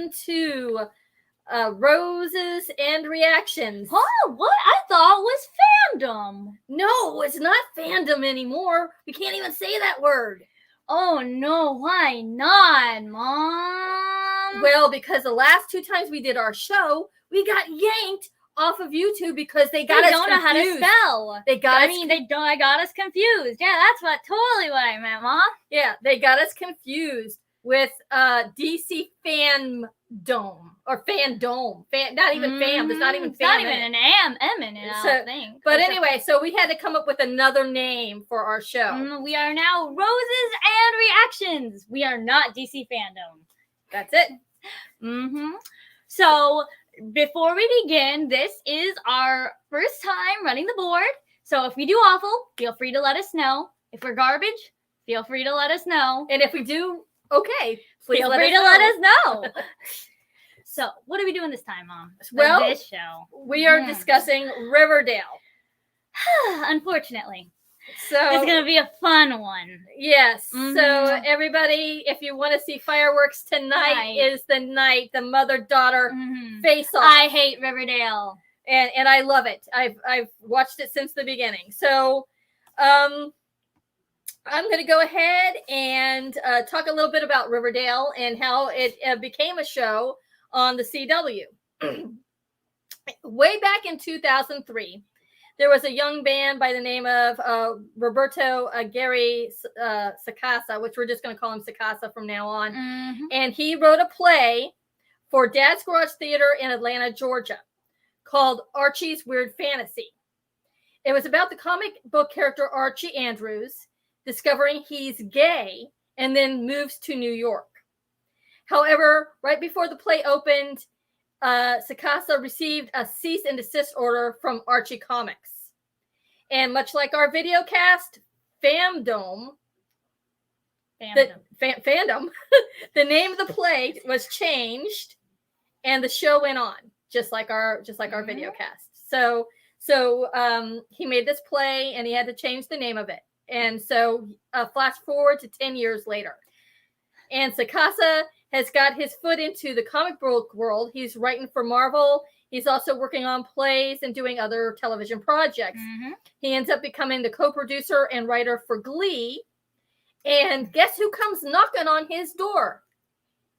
welcome to Roses and Reactions. Huh? What I thought was fandom. No, it's not fandom anymore. We can't even say that word. Oh no, why not, Mom? Well, because the last 2 times we did our show, we got yanked off of YouTube because they got us confused. They don't know how to spell. They got us. I got us confused. Yeah, that's totally what I meant, Mom. Yeah, they got us confused with DC Fandom or Fandom. Not even fam. There's not even It's fam. not even an M in it, I don't think. But anyway, so we had to come up with another name for our show. We are now Roses and Reactions. We are not DC Fandom. That's it. So before we begin, this is our first time running the board. So if we do awful, feel free to let us know. If we're garbage, feel free to let us know. And if we do okay, feel free to let us know. So what are we doing this time, Mom? Well, this show. We are discussing Riverdale. Unfortunately. So it's going to be a fun one. Yes. So everybody, if you want to see fireworks tonight is the night, the mother-daughter face-off. I hate Riverdale. And I love it. I've watched it since the beginning. So I'm going to go ahead and talk a little bit about Riverdale and how it became a show on the CW. Way back in 2003, there was a young man by the name of Roberto Gary Sacasa, which we're just going to call him Sacasa from now on. And he wrote a play for Dad's Garage Theater in Atlanta, Georgia, called Archie's Weird Fantasy. It was about the comic book character Archie Andrews discovering he's gay and then moves to New York. However, right before the play opened, Sacasa received a cease and desist order from Archie Comics. And much like our video cast, Fandom, the name of the play was changed and the show went on, just like our video cast. So he made this play and he had to change the name of it. And so flash forward to 10 years later. And Sacasa has got his foot into the comic book world. He's writing for Marvel. He's also working on plays and doing other television projects. He ends up becoming the co-producer and writer for Glee. And guess who comes knocking on his door?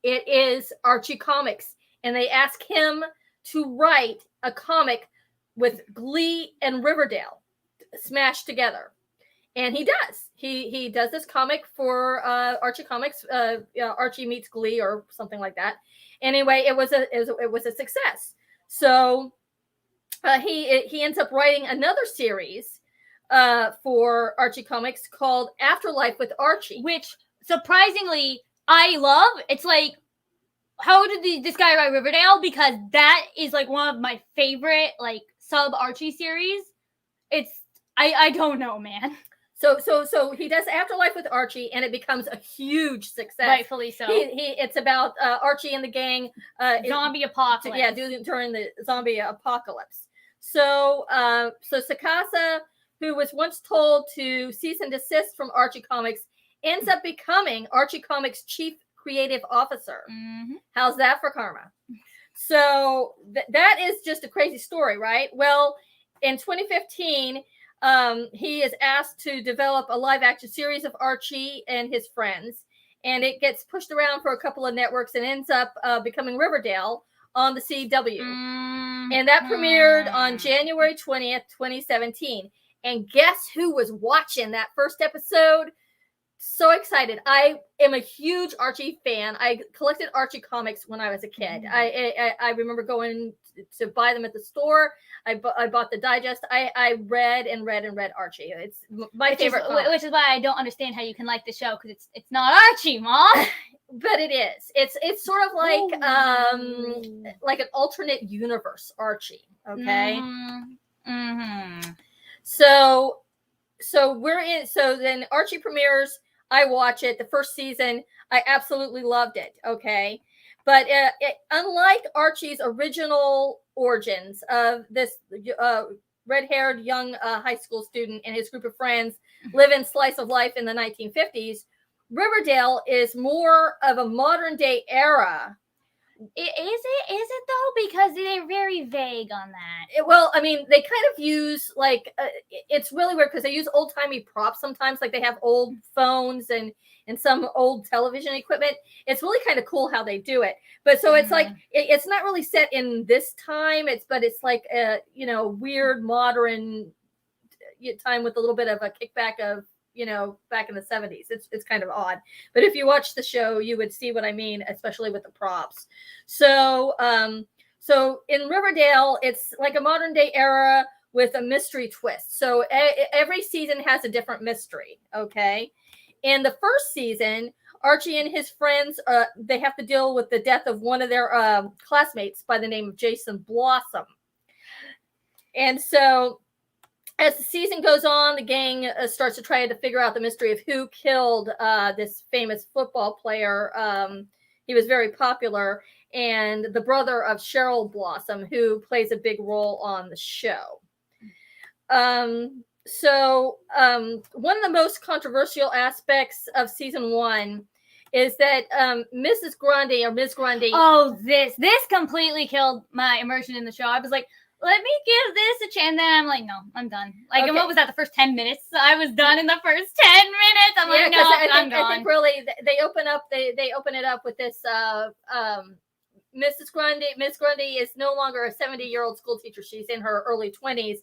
It is Archie Comics. And they ask him to write a comic with Glee and Riverdale smashed together. And he does. He does this comic for Archie Comics, Archie Meets Glee or something like that. Anyway, it was a success. So he ends up writing another series for Archie Comics called Afterlife with Archie, which surprisingly I love. It's like, how did this guy write Riverdale? Because that is like one of my favorite like sub Archie series. I don't know, man. So he does Afterlife with Archie, and it becomes a huge success. Rightfully so. It's about Archie and the gang. Zombie apocalypse. Yeah, during the zombie apocalypse. So Sacasa, who was once told to cease and desist from Archie Comics, ends up becoming Archie Comics' chief creative officer. How's that for karma? So that is just a crazy story, right? Well, in 2015... he is asked to develop a live-action series of Archie and his friends, and it gets pushed around for a couple of networks and ends up becoming Riverdale on the CW. And that premiered on January 20th, 2017. And guess who was watching that first episode? So excited. I am a huge Archie fan. I collected Archie comics when I was a kid. I remember going to buy them at the store. I bought the digest. I read Archie. It's my favorite comic. Which is why I don't understand how you can like the show, because it's not Archie, Mom. But it is. It's sort of like an alternate universe Archie. Okay. So we're in. So then Archie premieres. I watch it. The first season, I absolutely loved it. Okay. But unlike Archie's original origins of this red-haired young high school student and his group of friends living slice of life in the 1950s, Riverdale is more of a modern-day era Is it though? Because they're very vague on that. Well, I mean, they kind of use like it's really weird because they use old timey props sometimes. Like they have old phones and some old television equipment. It's really kind of cool how they do it. But so it's like it's not really set in this time. It's like a weird modern time with a little bit of a kickback of back in the 70s. It's kind of odd, but if you watch the show you would see what I mean, especially with the props. So so in Riverdale it's like a modern day era with a mystery twist. So every season has a different mystery. Okay, in the first season Archie and his friends they have to deal with the death of one of their classmates by the name of Jason Blossom. And so as the season goes on, the gang starts to try to figure out the mystery of who killed this famous football player. He was very popular, and the brother of Cheryl Blossom, who plays a big role on the show. So one of the most controversial aspects of season 1 is that Mrs. Grundy or Ms. Grundy. Oh, this completely killed my immersion in the show. I was like, let me give this a chance. And then I'm like, no, I'm done. Like, okay. What was that? The first 10 minutes? I was done in the first 10 minutes. I'm like, no, I'm gone. I think really they open it up with this. Mrs. Grundy. Miss Grundy is no longer a 70-year-old school teacher. She's in her early 20s.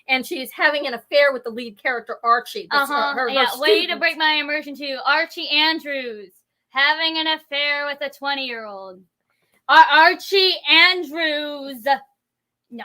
And she's having an affair with the lead character, Archie. Her way to break my immersion too. Archie Andrews having an affair with a 20-year-old. Archie Andrews. No.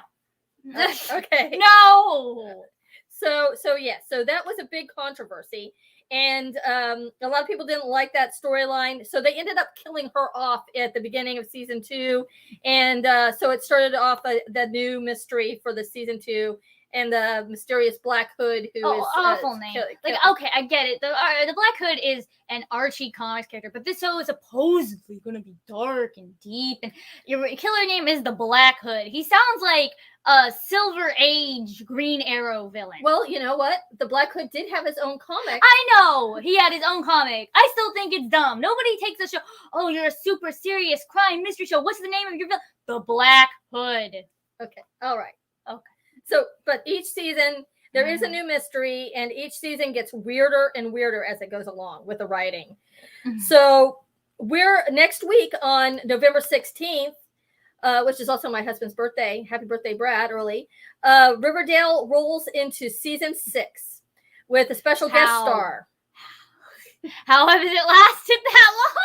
Okay. No. So that was a big controversy, and a lot of people didn't like that storyline. So they ended up killing her off at the beginning of season 2, and so it started off the new mystery for the season 2. And the mysterious Black Hood, who is awful name. Okay, I get it. The Black Hood is an Archie comics character, but this show is supposedly going to be dark and deep. And your killer name is the Black Hood. He sounds like a Silver Age Green Arrow villain. Well, you know what? The Black Hood did have his own comic. I know he had his own comic. I still think it's dumb. Nobody takes the show. Oh, you're a super serious crime mystery show. What's the name of your villain? The Black Hood. Okay. All right. Okay. So, but each season there is a new mystery, and each season gets weirder and weirder as it goes along with the writing. Mm-hmm. So we're next week on November 16th, which is also my husband's birthday. Happy birthday, Brad, early. Riverdale rolls into season 6 with a special guest star. How has it lasted that long?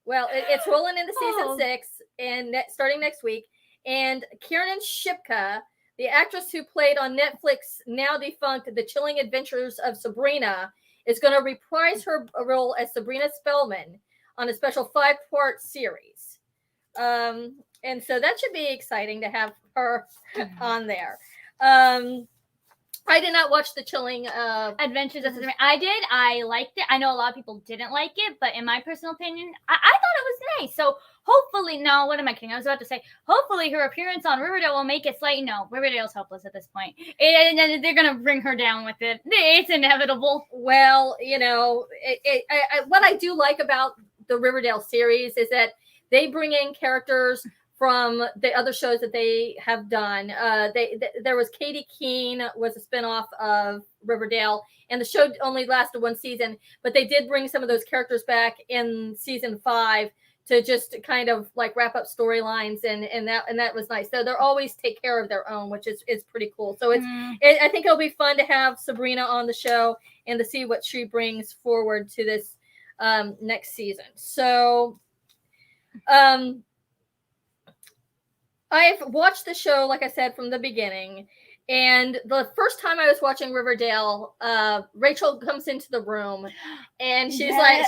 Well, it's rolling into season 6 and starting next week. And Kiernan Shipka, the actress who played on Netflix, now defunct, The Chilling Adventures of Sabrina, is going to reprise her role as Sabrina Spellman on a special 5-part series. And so that should be exciting to have her on there. I did not watch The Chilling Adventures of Sabrina. I did. I liked it. I know a lot of people didn't like it, but in my personal opinion, I thought it was nice. So hopefully, no, what am I kidding? I was about to say, hopefully her appearance on Riverdale will make it slightly, no, Riverdale's helpless at this point. And they're going to bring her down with it. It's inevitable. Well, what I do like about the Riverdale series is that they bring in characters from the other shows that they have done. There was Katie Keene was a spinoff of Riverdale, and the show only lasted 1 season, but they did bring some of those characters back in season 5 to just kind of like wrap up storylines, and that was nice. So they're always take care of their own, which is pretty cool. So I think it'll be fun to have Sabrina on the show and to see what she brings forward to this next season. So I've watched the show, like I said, from the beginning. And the first time I was watching Riverdale, Rachel comes into the room and she's like,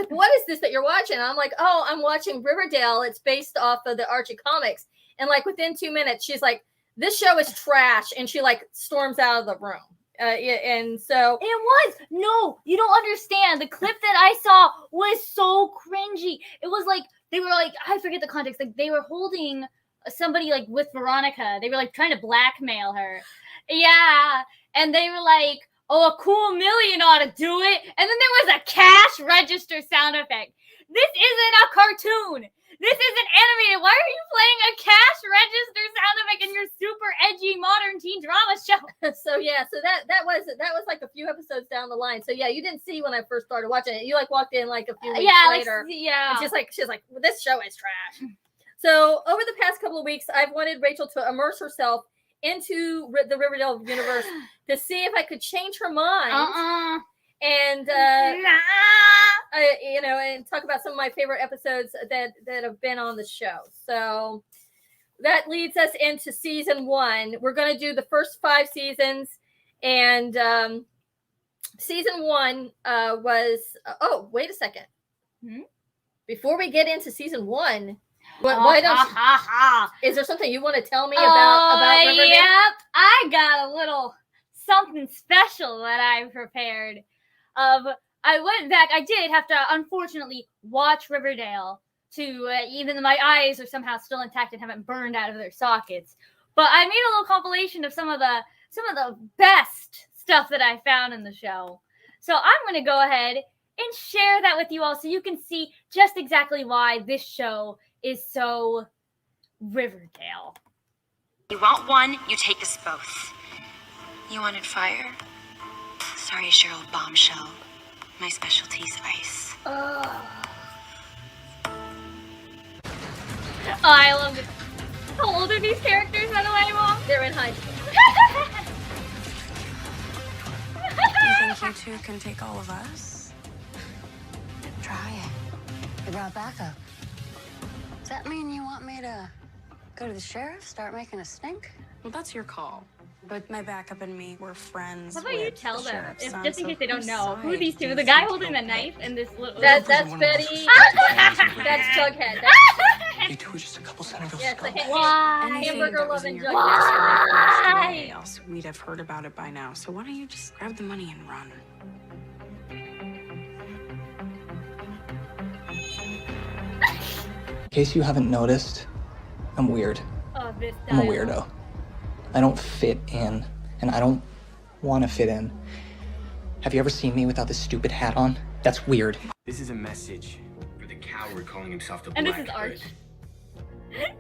what is this that you're watching? And I'm like, oh, I'm watching Riverdale. It's based off of the Archie comics. And like within 2 minutes, she's like, this show is trash. And she like storms out of the room. And so it was. No, you don't understand. The clip that I saw was so cringy. It was like, they were like, I forget the context. Like they were holding somebody like with Veronica. They were like trying to blackmail her. Yeah. And they were like, oh, a cool million ought to do it. And then there was a cash register sound effect. this isn't a cartoon. This isn't animated. Why are you playing a cash register sound effect in your super edgy modern teen drama show? So that was like a few episodes down the line. So yeah, you didn't see when I first started watching it. You like walked in like a few weeks later. Yeah. And she's like, well, this show is trash. So over the past couple of weeks, I've wanted Rachel to immerse herself into the Riverdale universe to see if I could change her mind. And and talk about some of my favorite episodes that have been on the show. So that leads us into season 1. We're going to do the first 5 seasons, and season 1 was. Oh, wait a second. Before we get into season 1, why don't? Is there something you want to tell me about Riverdale? Yep, I got a little something special that I prepared. I went back. I did have to, unfortunately, watch Riverdale to even my eyes are somehow still intact and haven't burned out of their sockets. But I made a little compilation of some of the best stuff that I found in the show. So I'm going to go ahead and share that with you all so you can see just exactly why this show is so Riverdale. You want one, you take us both. You wanted fire? Sorry, Cheryl, bombshell. My specialty's ice. I love it. How old are these characters, by the way, Mom? They're in high school. You think you two can take all of us? Try it. You brought backup. Does that mean you want me to go to the sheriff, start making a stink? Well, that's your call. But my backup and me were friends. How about you with tell the them, sheriff's son, just in so case they don't whose know, who side these do two? you The guy think holding the you'll knife take? and this little. That's Betty. That's Jughead. You two are just a couple Centerville Yes, the skunks. Why? Anything Hamburger that was loving in your Jughead. Why? Else we'd have heard about it by now. So why don't you just grab the money and run? In case you haven't noticed, I'm weird. Oh, this I'm a dialogue. weirdo. I don't fit in, and I don't want to fit in. Have you ever seen me without this stupid hat on? That's weird. This is a message for the coward calling himself the And this Black is Arch. Hood.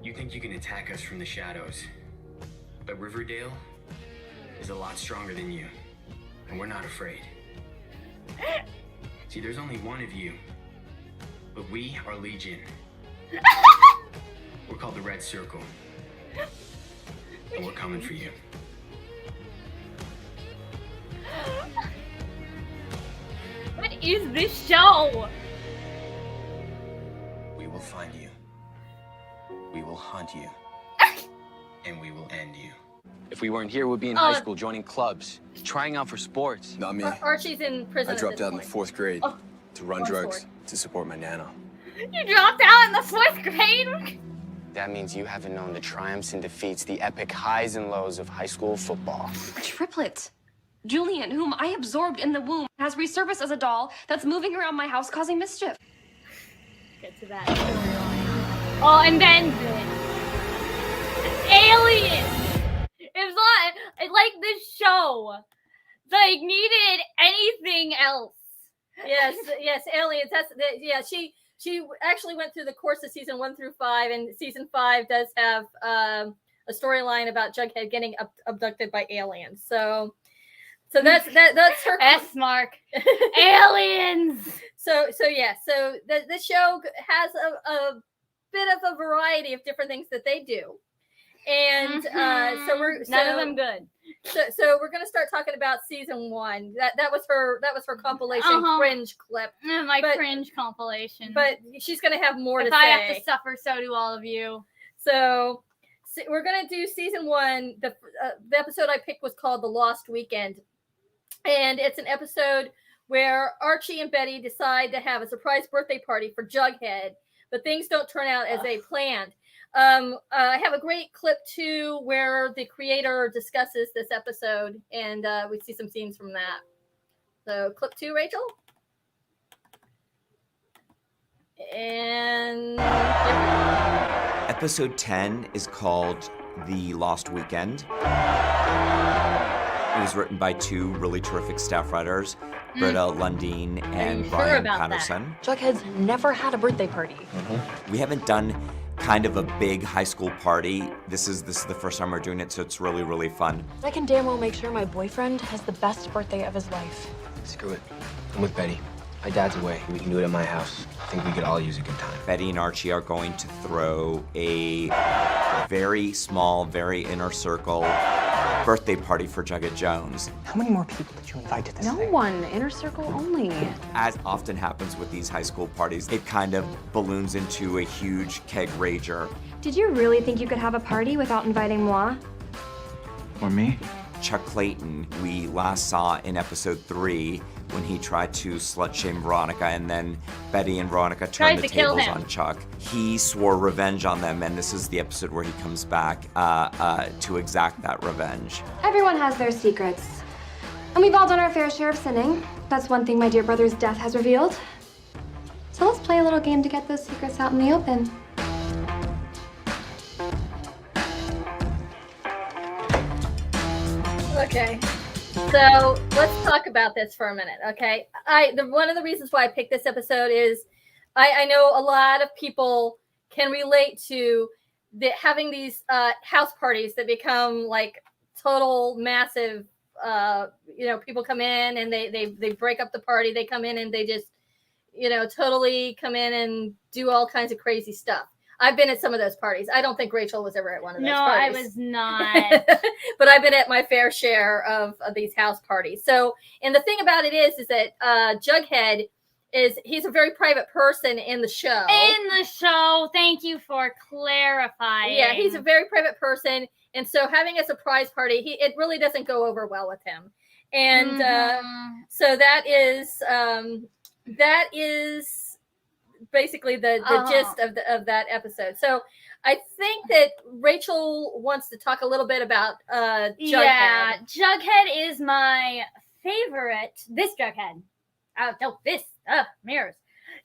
You think you can attack us from the shadows, but Riverdale is a lot stronger than you, and we're not afraid. See, there's only one of you, but we are Legion. We're called the Red Circle, and we're coming for you. What is this show? We will find you. We will hunt you. And we will end you. If we weren't here, we'd be in high school, joining clubs, trying out for sports. Not me. Archie's in prison. I dropped out in the point. 4th grade Oh. to run drugs to support my nana. You dropped out in the 4th grade? That means you haven't known the triumphs and defeats, the epic highs and lows of high school football. Triplets. Julian, whom I absorbed in the womb, has resurfaced as a doll that's moving around my house causing mischief. Get to that storyline. Oh, and then aliens. It's not like this show. Like needed anything else. Yes, aliens. She actually went through the course of season 1 through 5, and season 5 does have a storyline about Jughead getting abducted by aliens. So that's her S mark. Aliens. So the show has a bit of a variety of different things that they do, and so we're none of them good. So we're gonna start talking about season 1. That was her compilation cringe clip. My cringe compilation. But she's gonna have more if to I say. have to suffer, so do all of you. So we're gonna do season 1. The episode I picked was called "The Lost Weekend," and it's an episode where Archie and Betty decide to have a surprise birthday party for Jughead, but things don't turn out as they planned. I have a great clip too where the creator discusses this episode, and we see some scenes from that. So clip 2, Rachel. And episode 10 is called The Lost Weekend. It was written by 2 really terrific staff writers, Britta Lundeen and sure Brian about that? Patterson. Jughead's never had a birthday party. We haven't done kind of a big high school party. This is the first time we're doing it, so it's really, really fun. I can damn well make sure my boyfriend has the best birthday of his life. Screw it. I'm with Betty. My dad's away. We can do it at my house. I think we could all use a good time. Betty and Archie are going to throw a very small, very inner circle birthday party for Jughead Jones. How many more people did you invite to this No thing? one. Inner circle only. As often happens with these high school parties, it kind of balloons into a huge keg rager. Did you really think you could have a party without inviting moi? Or me? Chuck Clayton, we last saw in episode 3 when he tried to slut shame Veronica, and then Betty and Veronica turned the tables on Chuck. He swore revenge on them, and this is the episode where he comes back to exact that revenge. Everyone has their secrets. And we've all done our fair share of sinning. That's one thing my dear brother's death has revealed. So let's play a little game to get those secrets out in the open. Okay, so let's talk about this for a minute. Okay, one of the reasons why I picked this episode is I know a lot of people can relate to having these house parties that become like total massive. People come in and they break up the party. They come in and they just totally come in and do all kinds of crazy stuff. I've been at some of those parties. I don't think Rachel was ever at one of those parties. No, I was not. But I've been at my fair share of these house parties. So, and the thing about it is that Jughead he's a very private person in the show. In the show, thank you for clarifying. Yeah, he's a very private person. And so having a surprise party, it really doesn't go over well with him. And so that is basically the gist of that episode. So I think that Rachel wants to talk a little bit about Jughead. Yeah, Jughead is my favorite. This Jughead. Mirrors.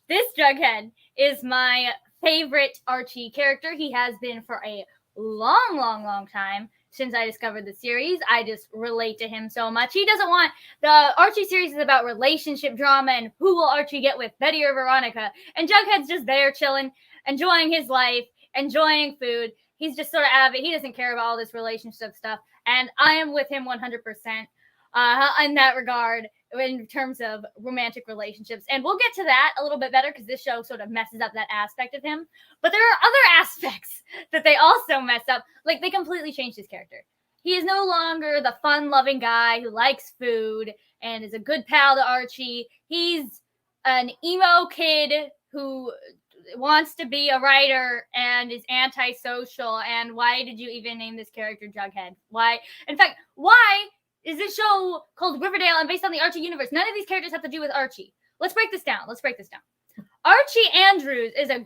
This Jughead is my favorite Archie character. He has been for a long time since I discovered the series. I just relate to him so much. He doesn't want the Archie series is about relationship drama and who will Archie get with, Betty or Veronica. And Jughead's just there chilling, enjoying his life, enjoying food. He's just sort of avid. He doesn't care about all this relationship stuff. And I am with him 100% in that regard in terms of romantic relationships. And we'll get to that a little bit better because this show sort of messes up that aspect of him. But there are other aspects that they also mess up. Like, they completely changed his character. He is no longer the fun-loving guy who likes food and is a good pal to Archie. He's an emo kid who wants to be a writer and is antisocial. And why did you even name this character Jughead? Why? In fact, why is this show called Riverdale and based on the Archie universe? None of these characters have to do with Archie. Let's break this down. Archie Andrews is a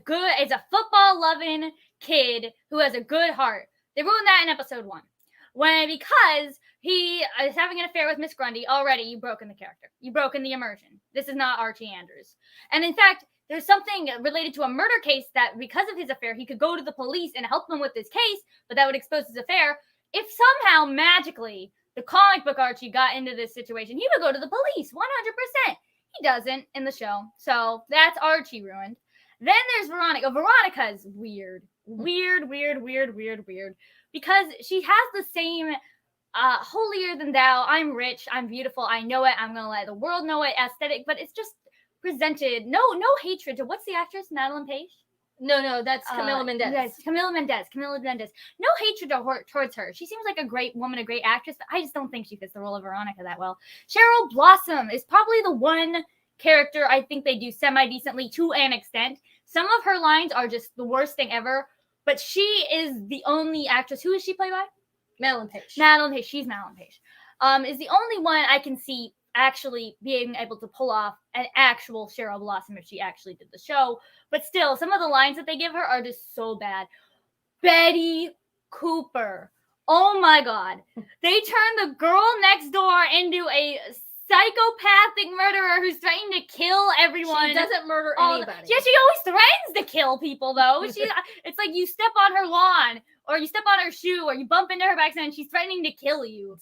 football-loving kid who has a good heart. They ruined that in episode 1. Because he is having an affair with Miss Grundy. Already, you've broken the character. You've broken the immersion. This is not Archie Andrews. And in fact, there's something related to a murder case that because of his affair, he could go to the police and help them with this case, but that would expose his affair. If somehow, magically, the comic book Archie got into this situation, he would go to the police, 100%. He doesn't in the show. So that's Archie ruined. Then there's Veronica. Veronica's weird. Weird. Because she has the same holier than thou, I'm rich, I'm beautiful, I know it, I'm going to let the world know it aesthetic, but it's just presented, no hatred to, what's the actress, Madeline Page? No, that's Camila Mendes. Yes, Camila Mendes. No hatred towards her. She seems like a great woman, a great actress, but I just don't think she fits the role of Veronica that well. Cheryl Blossom is probably the one character I think they do semi-decently to an extent. Some of her lines are just the worst thing ever, but she is the only actress. Who is she played by? Madeline Page. She's Madeline Page. Is the only one I can see actually being able to pull off an actual Cheryl Blossom if she actually did the show. But still, some of the lines that they give her are just so bad. Betty Cooper. Oh my God. They turned the girl next door into a psychopathic murderer who's threatening to kill everyone. She doesn't murder anybody. Yeah, she always threatens to kill people, though. It's like you step on her lawn, or you step on her shoe, or you bump into her by accident, and she's threatening to kill you.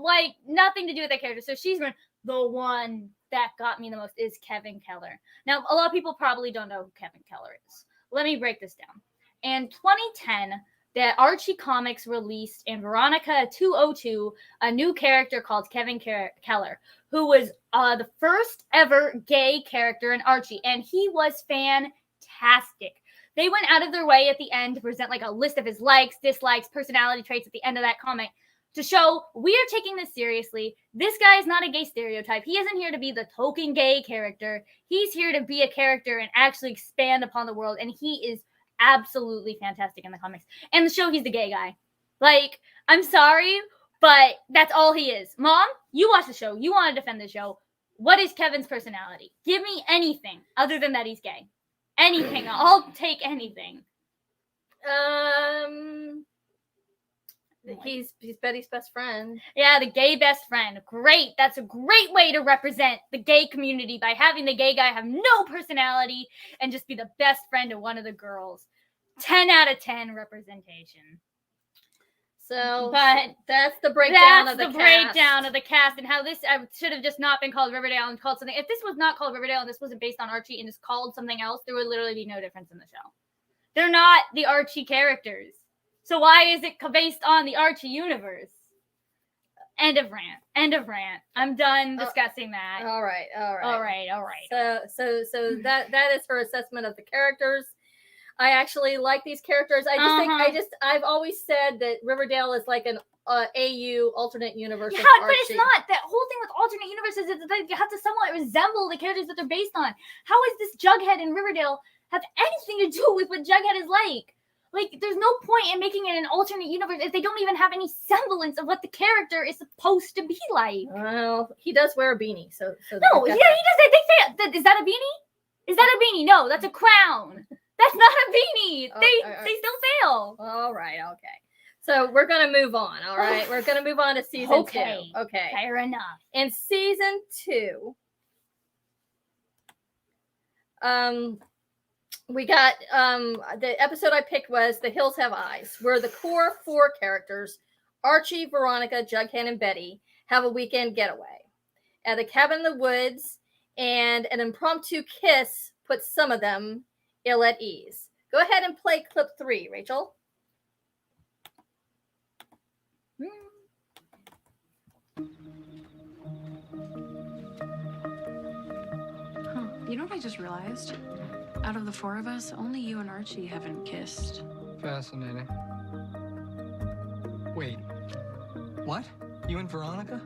Like, nothing to do with that character. So she's run. the one that got me the most is Kevin Keller. Now, a lot of people probably don't know who Kevin Keller is. Let me break this down. In 2010, the Archie comics released in Veronica 202 a new character called Kevin Keller, who was the first ever gay character in Archie, and he was fantastic. They went out of their way at the end to present like a list of his likes, dislikes, personality traits at the end of that comic to show we are taking this seriously. This guy is not a gay stereotype. He isn't here to be the token gay character. He's here to be a character and actually expand upon the world, and he is absolutely fantastic in the comics. And the show, he's the gay guy. Like, I'm sorry, but that's all he is. Mom, you watch the show. You want to defend the show. What is Kevin's personality? Give me anything other than that he's gay. Anything. I'll take anything. He's Betty's best friend. Yeah, the gay best friend. Great. That's a great way to represent the gay community by having the gay guy have no personality and just be the best friend of one of the girls. 10 out of 10 representation. So, but that's the breakdown of the breakdown of the cast and how this should have just not been called Riverdale and called something. If this was not called Riverdale and this wasn't based on Archie and just called something else, there would literally be no difference in the show. They're not the Archie characters. So why is it based on the Archie universe? End of rant. End of rant. I'm done discussing that. All right. So that is her assessment of the characters. I actually like these characters. I just I've always said that Riverdale is like an AU alternate universe. Yeah, but it's not. That whole thing with alternate universes is that they have to somewhat resemble the characters that they're based on. How is this Jughead in Riverdale have anything to do with what Jughead is like? Like, there's no point in making it an alternate universe if they don't even have any semblance of what the character is supposed to be like. Well, he does wear a beanie, so no, yeah, he does. They say, is that a beanie? Is that a beanie? No, that's a crown. That's not a beanie. They still fail. All right, okay. So we're gonna move on. All right, we're gonna move on to season 2. Okay, fair enough. In season 2, we got the episode I picked was The Hills Have Eyes, where the core 4 characters, Archie, Veronica, Jughead, and Betty, have a weekend getaway at a cabin in the woods, and an impromptu kiss puts some of them ill at ease. Go ahead and play clip 3, Rachel. You know what I just realized? Out of the 4 of us, only you and Archie haven't kissed. Fascinating. Wait, what? You and Veronica?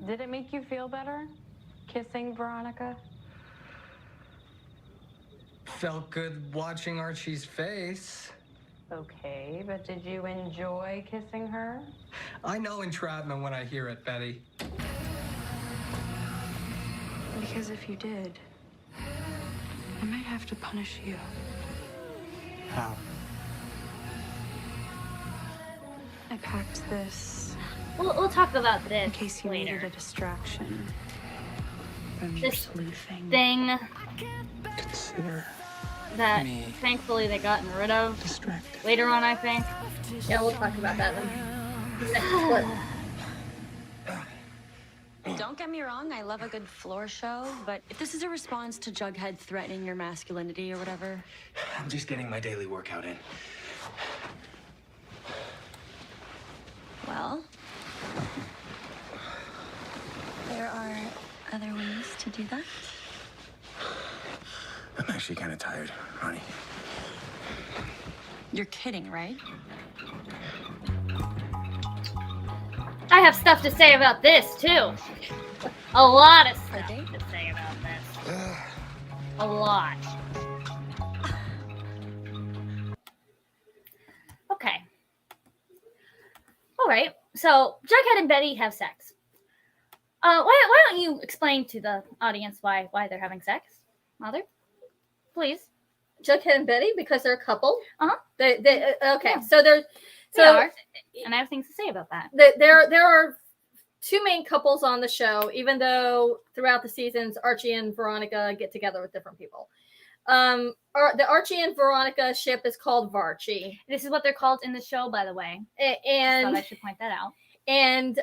Did it make you feel better? Kissing Veronica? Felt good watching Archie's face. Okay, but did you enjoy kissing her? I know entrapment when I hear it, Betty. Because if you did, I might have to punish you. How? I packed this We'll talk about this in case you later. needed a distraction from your This sleuthing. thing Consider that me thankfully they gotten rid of distracted. later on, I think. Yeah, we'll talk about that then. Don't get me wrong, I love a good floor show, but if this is a response to Jughead threatening your masculinity or whatever... I'm just getting my daily workout in. Well, there are other ways to do that. I'm actually kind of tired, Ronnie. You're kidding, right? I have stuff to say about this, too. A lot of stuff to say about this. A lot. Okay. All right. So, Jughead and Betty have sex. Why don't you explain to the audience why they're having sex, Mother? Please. Jughead and Betty, because they're a couple. Uh-huh. Okay, Yeah. so They are, and I have things to say about that. There are 2 main couples on the show, even though throughout the seasons Archie and Veronica get together with different people. The Archie and Veronica ship is called Varchie. This is what they're called in the show, by the way. And I thought I should point that out. And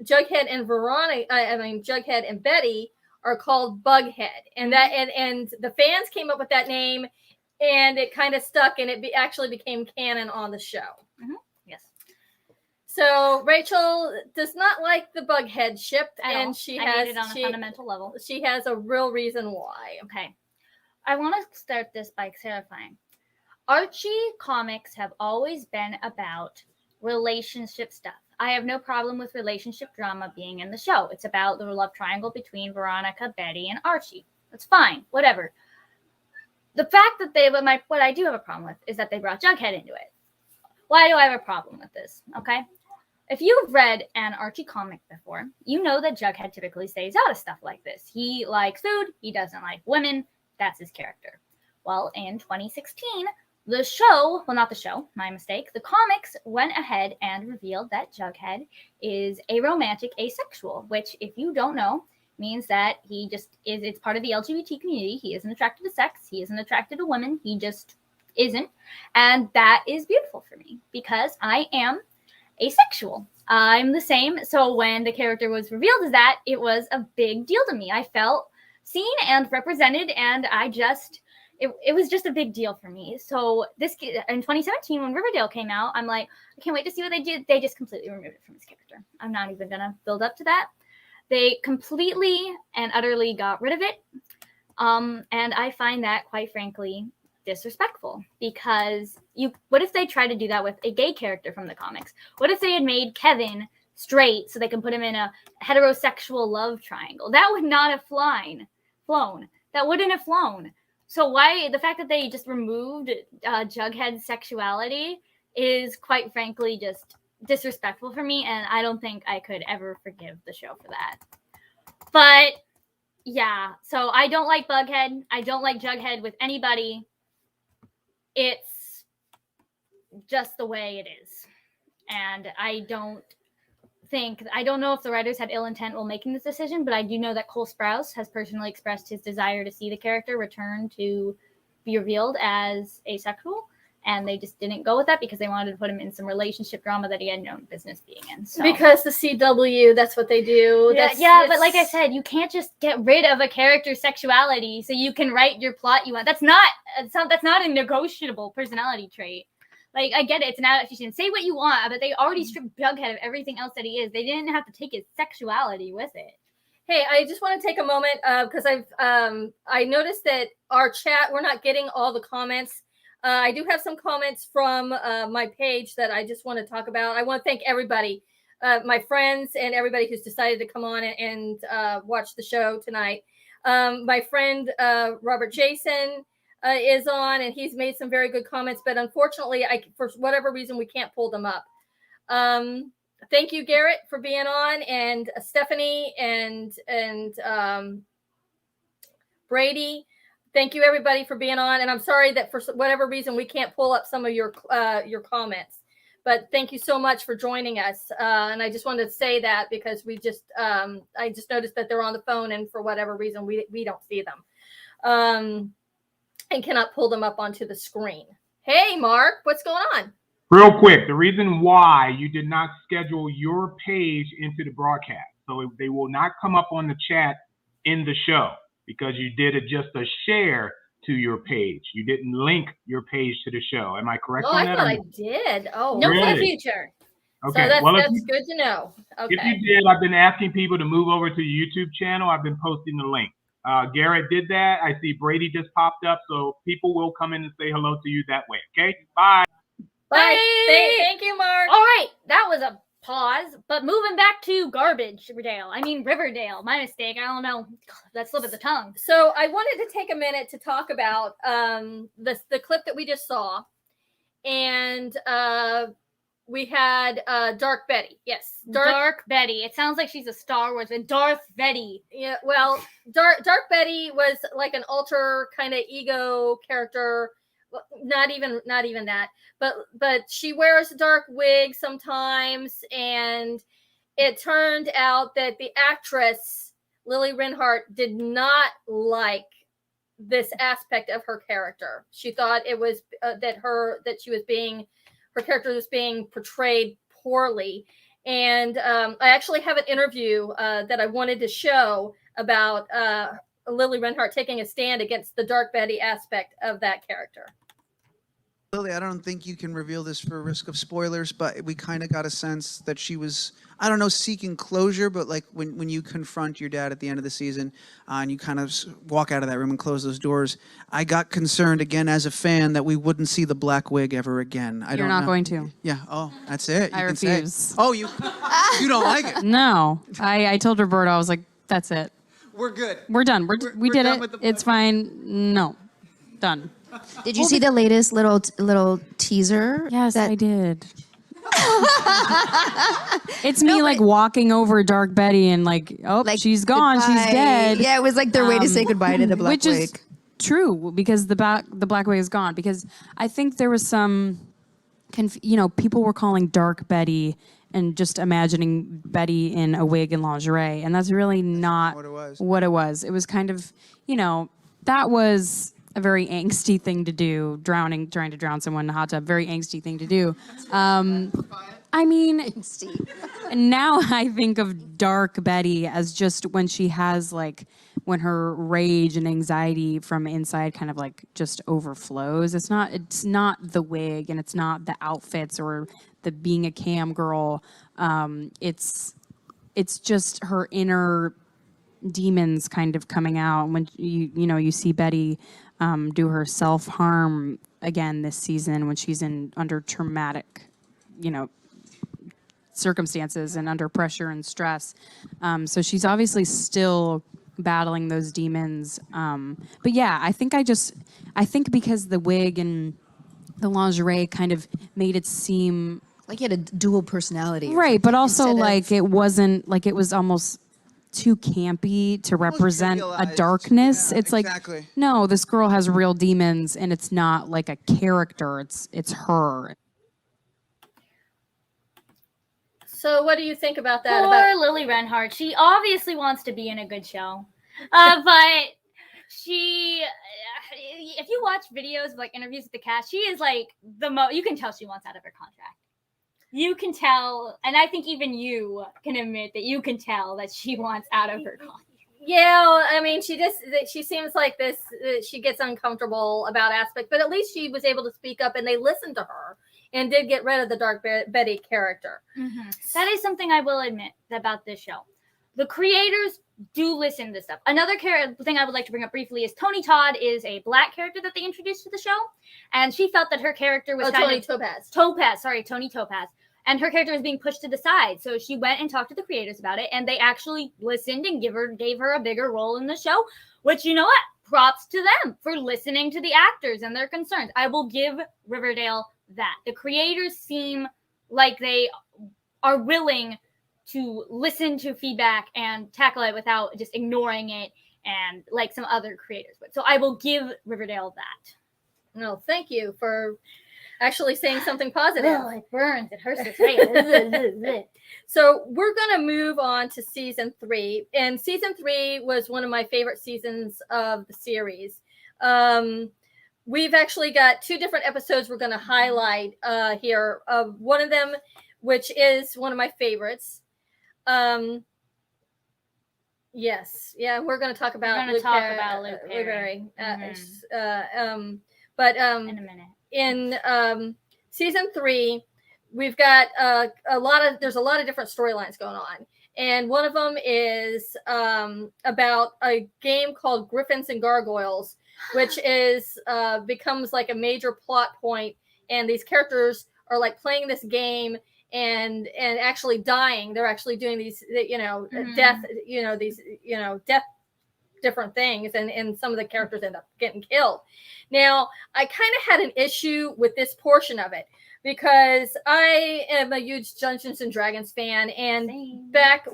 Jughead and Jughead and Betty are called Bughead, and that and the fans came up with that name, and it kind of stuck, and it actually became canon on the show. Mm-hmm. Yes. So Rachel does not like the Bughead ship, and she has it on a fundamental level. She has a real reason why. Okay. I want to start this by clarifying. Archie comics have always been about relationship stuff. I have no problem with relationship drama being in the show. It's about the love triangle between Veronica, Betty, and Archie. That's fine. Whatever. The fact that what I do have a problem with is that they brought Jughead into it. Why do I have a problem with this? Okay. If you've read an Archie comic before, you know that Jughead typically stays out of stuff like this. He likes food. He doesn't like women. That's his character. Well, in 2016, the show, well, not the show, my mistake, the comics went ahead and revealed that Jughead is a romantic asexual, which, if you don't know, means that he just is, it's part of the LGBT community. He isn't attracted to sex. He isn't attracted to women. He just isn't. And that is beautiful for me because I am asexual. I'm the same. So when the character was revealed as that, it was a big deal to me. I felt seen and represented, and it was just a big deal for me. So this in 2017, when Riverdale came out, I'm like, I can't wait to see what they did. They just completely removed it from his character. I'm not even gonna build up to that. They completely and utterly got rid of it. And I find that, quite frankly, disrespectful, because what if they tried to do that with a gay character from the comics? What if they had made Kevin straight so they can put him in a heterosexual love triangle? That would not have flown. That wouldn't have flown. So why the fact that they just removed Jughead's sexuality is, quite frankly, just disrespectful for me, and I don't think I could ever forgive the show for that. But yeah, so I don't like Bughead. I don't like Jughead with anybody. It's just the way it is. And I don't know if the writers had ill intent while making this decision, but I do know that Cole Sprouse has personally expressed his desire to see the character return to be revealed as asexual, and they just didn't go with that because they wanted to put him in some relationship drama that he had no business being in. So. Because the CW, that's what they do. But like I said, you can't just get rid of a character's sexuality so you can write your plot you want. That's not a negotiable personality trait. Like, I get it. It's an adaptation. Say what you want, but they already stripped Jughead of everything else that he is. They didn't have to take his sexuality with it. Hey, I just want to take a moment because I noticed that our chat, we're not getting all the comments. I do have some comments from my page that I just want to talk about. I want to thank everybody, my friends and everybody who's decided to come on and watch the show tonight. My friend Robert Jason is on, and he's made some very good comments, but unfortunately, for whatever reason, we can't pull them up. Thank you, Garrett, for being on, and Stephanie and Brady. Thank you, everybody, for being on, and I'm sorry that for whatever reason we can't pull up some of your comments. But thank you so much for joining us, and I just wanted to say that because I just noticed that they're on the phone, and for whatever reason we don't see them. And cannot pull them up onto the screen. Hey, Mark, what's going on? Real quick, the reason why you did not schedule your page into the broadcast, so they will not come up on the chat in the show, because you did just a share to your page. You didn't link your page to the show. Am I correct on that? I thought I did. Oh, no, really? For the future. Okay, so that's good to know. Okay. If you did, I've been asking people to move over to the YouTube channel. I've been posting the link. Garrett did that. I see Brady just popped up, so people will come in and say hello to you that way. Okay, bye. Bye. Thank you, Mark. All right, that was a pause, but moving back to Riverdale. My mistake. I don't know. That slip of the tongue. So I wanted to take a minute to talk about the clip that we just saw, and we had Dark Betty. Yes, Dark Betty. It sounds like she's a Star Wars, and Darth Betty. Yeah, well, Dark Betty was like an alter kind of ego character. Well, not even that, but she wears a dark wig sometimes, and it turned out that the actress Lily Reinhart did not like this aspect of her character. She thought it was that her character was being portrayed poorly. And I actually have an interview that I wanted to show about Lily Reinhart taking a stand against the Dark Betty aspect of that character. Lily, I don't think you can reveal this for risk of spoilers, but we kind of got a sense that she was, I don't know, seeking closure, but like when you confront your dad at the end of the season and you kind of walk out of that room and close those doors, I got concerned again as a fan that we wouldn't see the black wig ever again. You're not going to. Yeah. Oh, that's it. You I can refuse. Say. Oh, you don't like it? No. I told Roberto, I was like, that's it. We're good. We're done. We did done it. with the It's fine. No. Done. Did you see the latest little teaser? Yes, I did. It's me like walking over Dark Betty and like she's gone, goodbye. she's dead. Yeah, it was like their way to say goodbye to the black which wig. is true because the black wig is gone. Because I think there was some, people were calling Dark Betty and just imagining Betty in a wig and lingerie, and that's really not what it was. It was kind of, that was a very angsty thing to do, trying to drown someone in a hot tub, very angsty thing to do. I mean, now I think of Dark Betty as just when she has when her rage and anxiety from inside kind of just overflows. It's not the wig and it's not the outfits or the being a cam girl. It's just her inner demons kind of coming out when you see Betty do her self-harm again this season when she's under traumatic, circumstances and under pressure and stress. So she's obviously still battling those demons. But yeah, I think because the wig and the lingerie kind of made it seem like you had a dual personality. Right, but also it wasn't it was almost too campy to represent a darkness. Yeah, it's exactly. No, this girl has real demons and it's not like a character. It's her. So what do you think about that? Poor Lily Reinhart. She obviously wants to be in a good show. But she, if you watch videos of interviews with the cast, she is you can tell she wants out of her contract. You can tell, and I think even you can admit that you can tell that she wants out of her contract. Yeah, I mean, she seems like this. She gets uncomfortable about aspect, but at least she was able to speak up, and they listened to her and did get rid of the Dark Betty character. Mm-hmm. That is something I will admit about this show. The creators do listen to this stuff. Another thing I would like to bring up briefly is Tony Todd is a black character that they introduced to the show, and she felt that her character was Tony Topaz. And her character was being pushed to the side. So she went and talked to the creators about it, and they actually listened and gave her a bigger role in the show, which, you know what? Props to them for listening to the actors and their concerns. I will give Riverdale that. The creators seem like they are willing to listen to feedback and tackle it without just ignoring it and like some other creators would. So I will give Riverdale that. No, thank you for actually saying something positive. Oh, it burns. It hurts to say it. So we're going to move on to season 3. And season 3 was one of my favorite seasons of the series. We've actually got 2 different episodes we're going to highlight here. One of them, which is one of my favorites. Yes. Yeah, we're going to talk about Luke Perry. But in a minute. In season 3, we've got there's a lot of different storylines going on. And one of them is about a game called Griffins and Gargoyles, which becomes like a major plot point. And these characters are playing this game and actually dying. They're actually doing these, death, death different things, and some of the characters end up getting killed. Now, I kind of had an issue with this portion of it because I am a huge Dungeons and Dragons fan, and back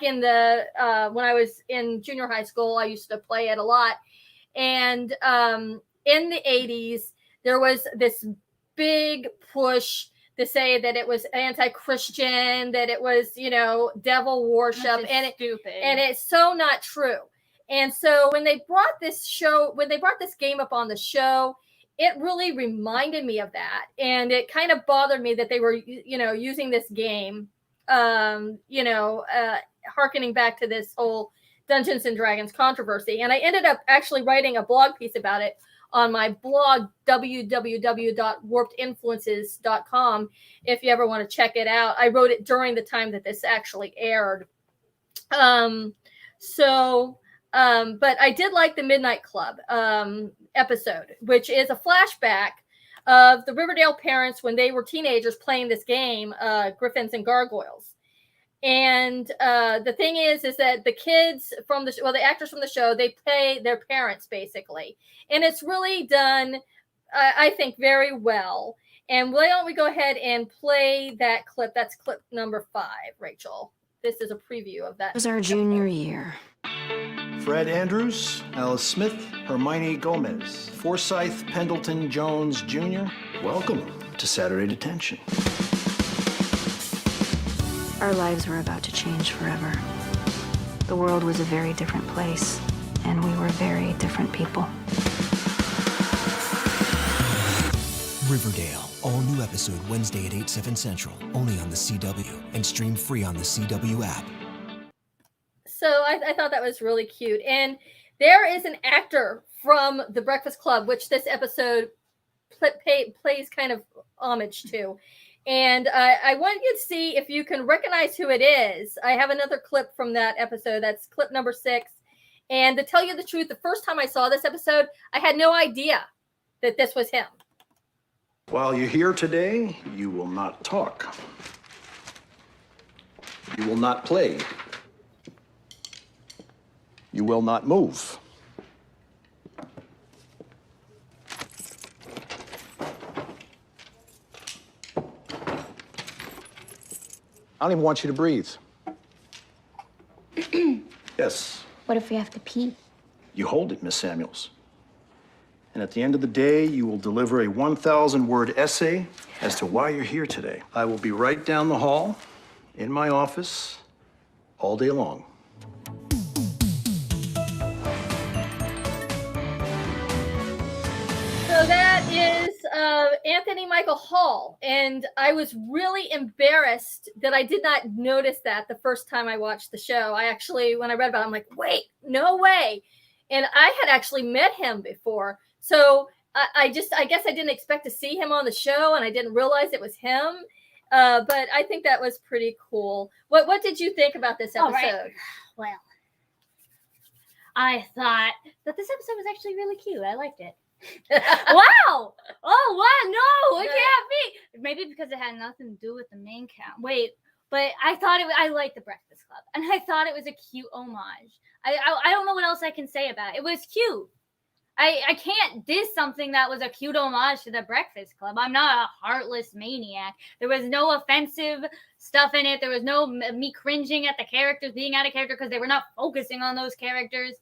in the when I was in junior high school, I used to play it a lot. And in the 80s, there was this big push to say that it was anti-Christian, that it was, devil worship, and stupid. And it's so not true. And so when they brought this game up on the show, it really reminded me of that. And it kind of bothered me that they were, using this game, hearkening back to this whole Dungeons and Dragons controversy. And I ended up actually writing a blog piece about it on my blog, www.warpedinfluences.com, if you ever want to check it out. I wrote it during the time that this actually aired. But I did like the Midnight Club episode, which is a flashback of the Riverdale parents when they were teenagers playing this game, Griffins and Gargoyles. And the thing is that the kids from the actors from the show, they play their parents basically. And it's really done, I think, very well. And why don't we go ahead and play that clip? That's clip number 5, Rachel. This is a preview of that. It was our junior year. Fred Andrews, Alice Smith, Hermione Gomez, Forsyth Pendleton Jones Jr. Welcome to Saturday Detention. Our lives were about to change forever. The world was a very different place, and we were very different people. Riverdale, all new episode Wednesday at 8, 7 Central, only on the CW, and stream free on the CW app. So I thought that was really cute. And there is an actor from The Breakfast Club, which this episode plays kind of homage to. And I want you to see if you can recognize who it is. I have another clip from that episode. That's clip number 6. And to tell you the truth, the first time I saw this episode, I had no idea that this was him. While you're here today, you will not talk. You will not play. You will not move. I don't even want you to breathe. Yes. What if we have to pee? You hold it, Miss Samuels. And at the end of the day, you will deliver a 1,000-word essay as to why you're here today. I will be right down the hall in my office all day long. So that is Anthony Michael Hall. And I was really embarrassed that I did not notice that the first time I watched the show. I actually, when I read about it, I'm like, wait, no way. And I had actually met him before. So I guess I didn't expect to see him on the show, and I didn't realize it was him. But I think that was pretty cool. What did you think about this episode? Right. Well, I thought that this episode was actually really cute. I liked it. Wow! Oh, wow! No, it can't be. Maybe because it had nothing to do with the main count. Wait, but I thought I liked the Breakfast Club, and I thought it was a cute homage. I don't know what else I can say about it. It was cute. I can't diss something that was a cute homage to the Breakfast Club. I'm not a heartless maniac. There was no offensive stuff in it. There was no me cringing at the characters being out of character because they were not focusing on those characters.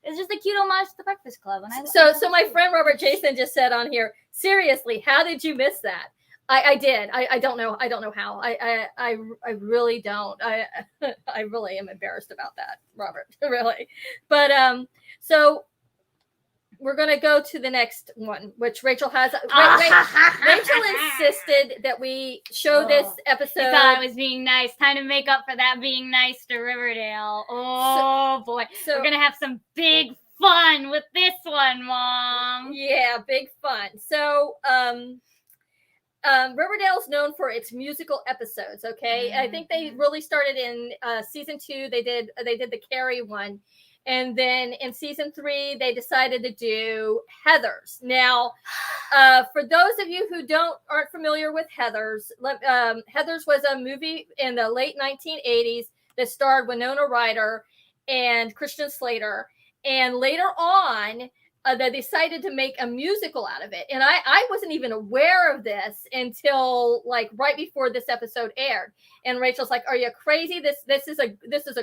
It's just a cute homage to the Breakfast Club. And so my friend Robert Jason just said on here, seriously, how did you miss that? I did. I don't know. I don't know how. I really don't. I really am embarrassed about that, Robert. Really. But so we're gonna go to the next one, which Rachel has. Rachel insisted that we show this episode. I thought I was being nice. Time to make up for that being nice to Riverdale. Oh boy. So we're gonna have some big fun with this one, Mom. Yeah, big fun. So Riverdale's known for its musical episodes. Okay, I think they really started in season 2. They did the Carrie one, and then in season 3 they decided to do Heathers. Now, for those of you who aren't familiar with Heathers, Heathers was a movie in the late 1980s that starred Winona Ryder and Christian Slater, and later on. They decided to make a musical out of it. And I wasn't even aware of this until like right before this episode aired. And Rachel's like, are you crazy? This is a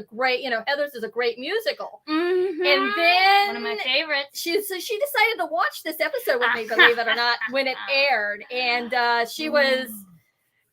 great, Heathers is a great musical. Mm-hmm. And then one of my favorites. She decided to watch this episode with me, believe it or not, when it aired. And she was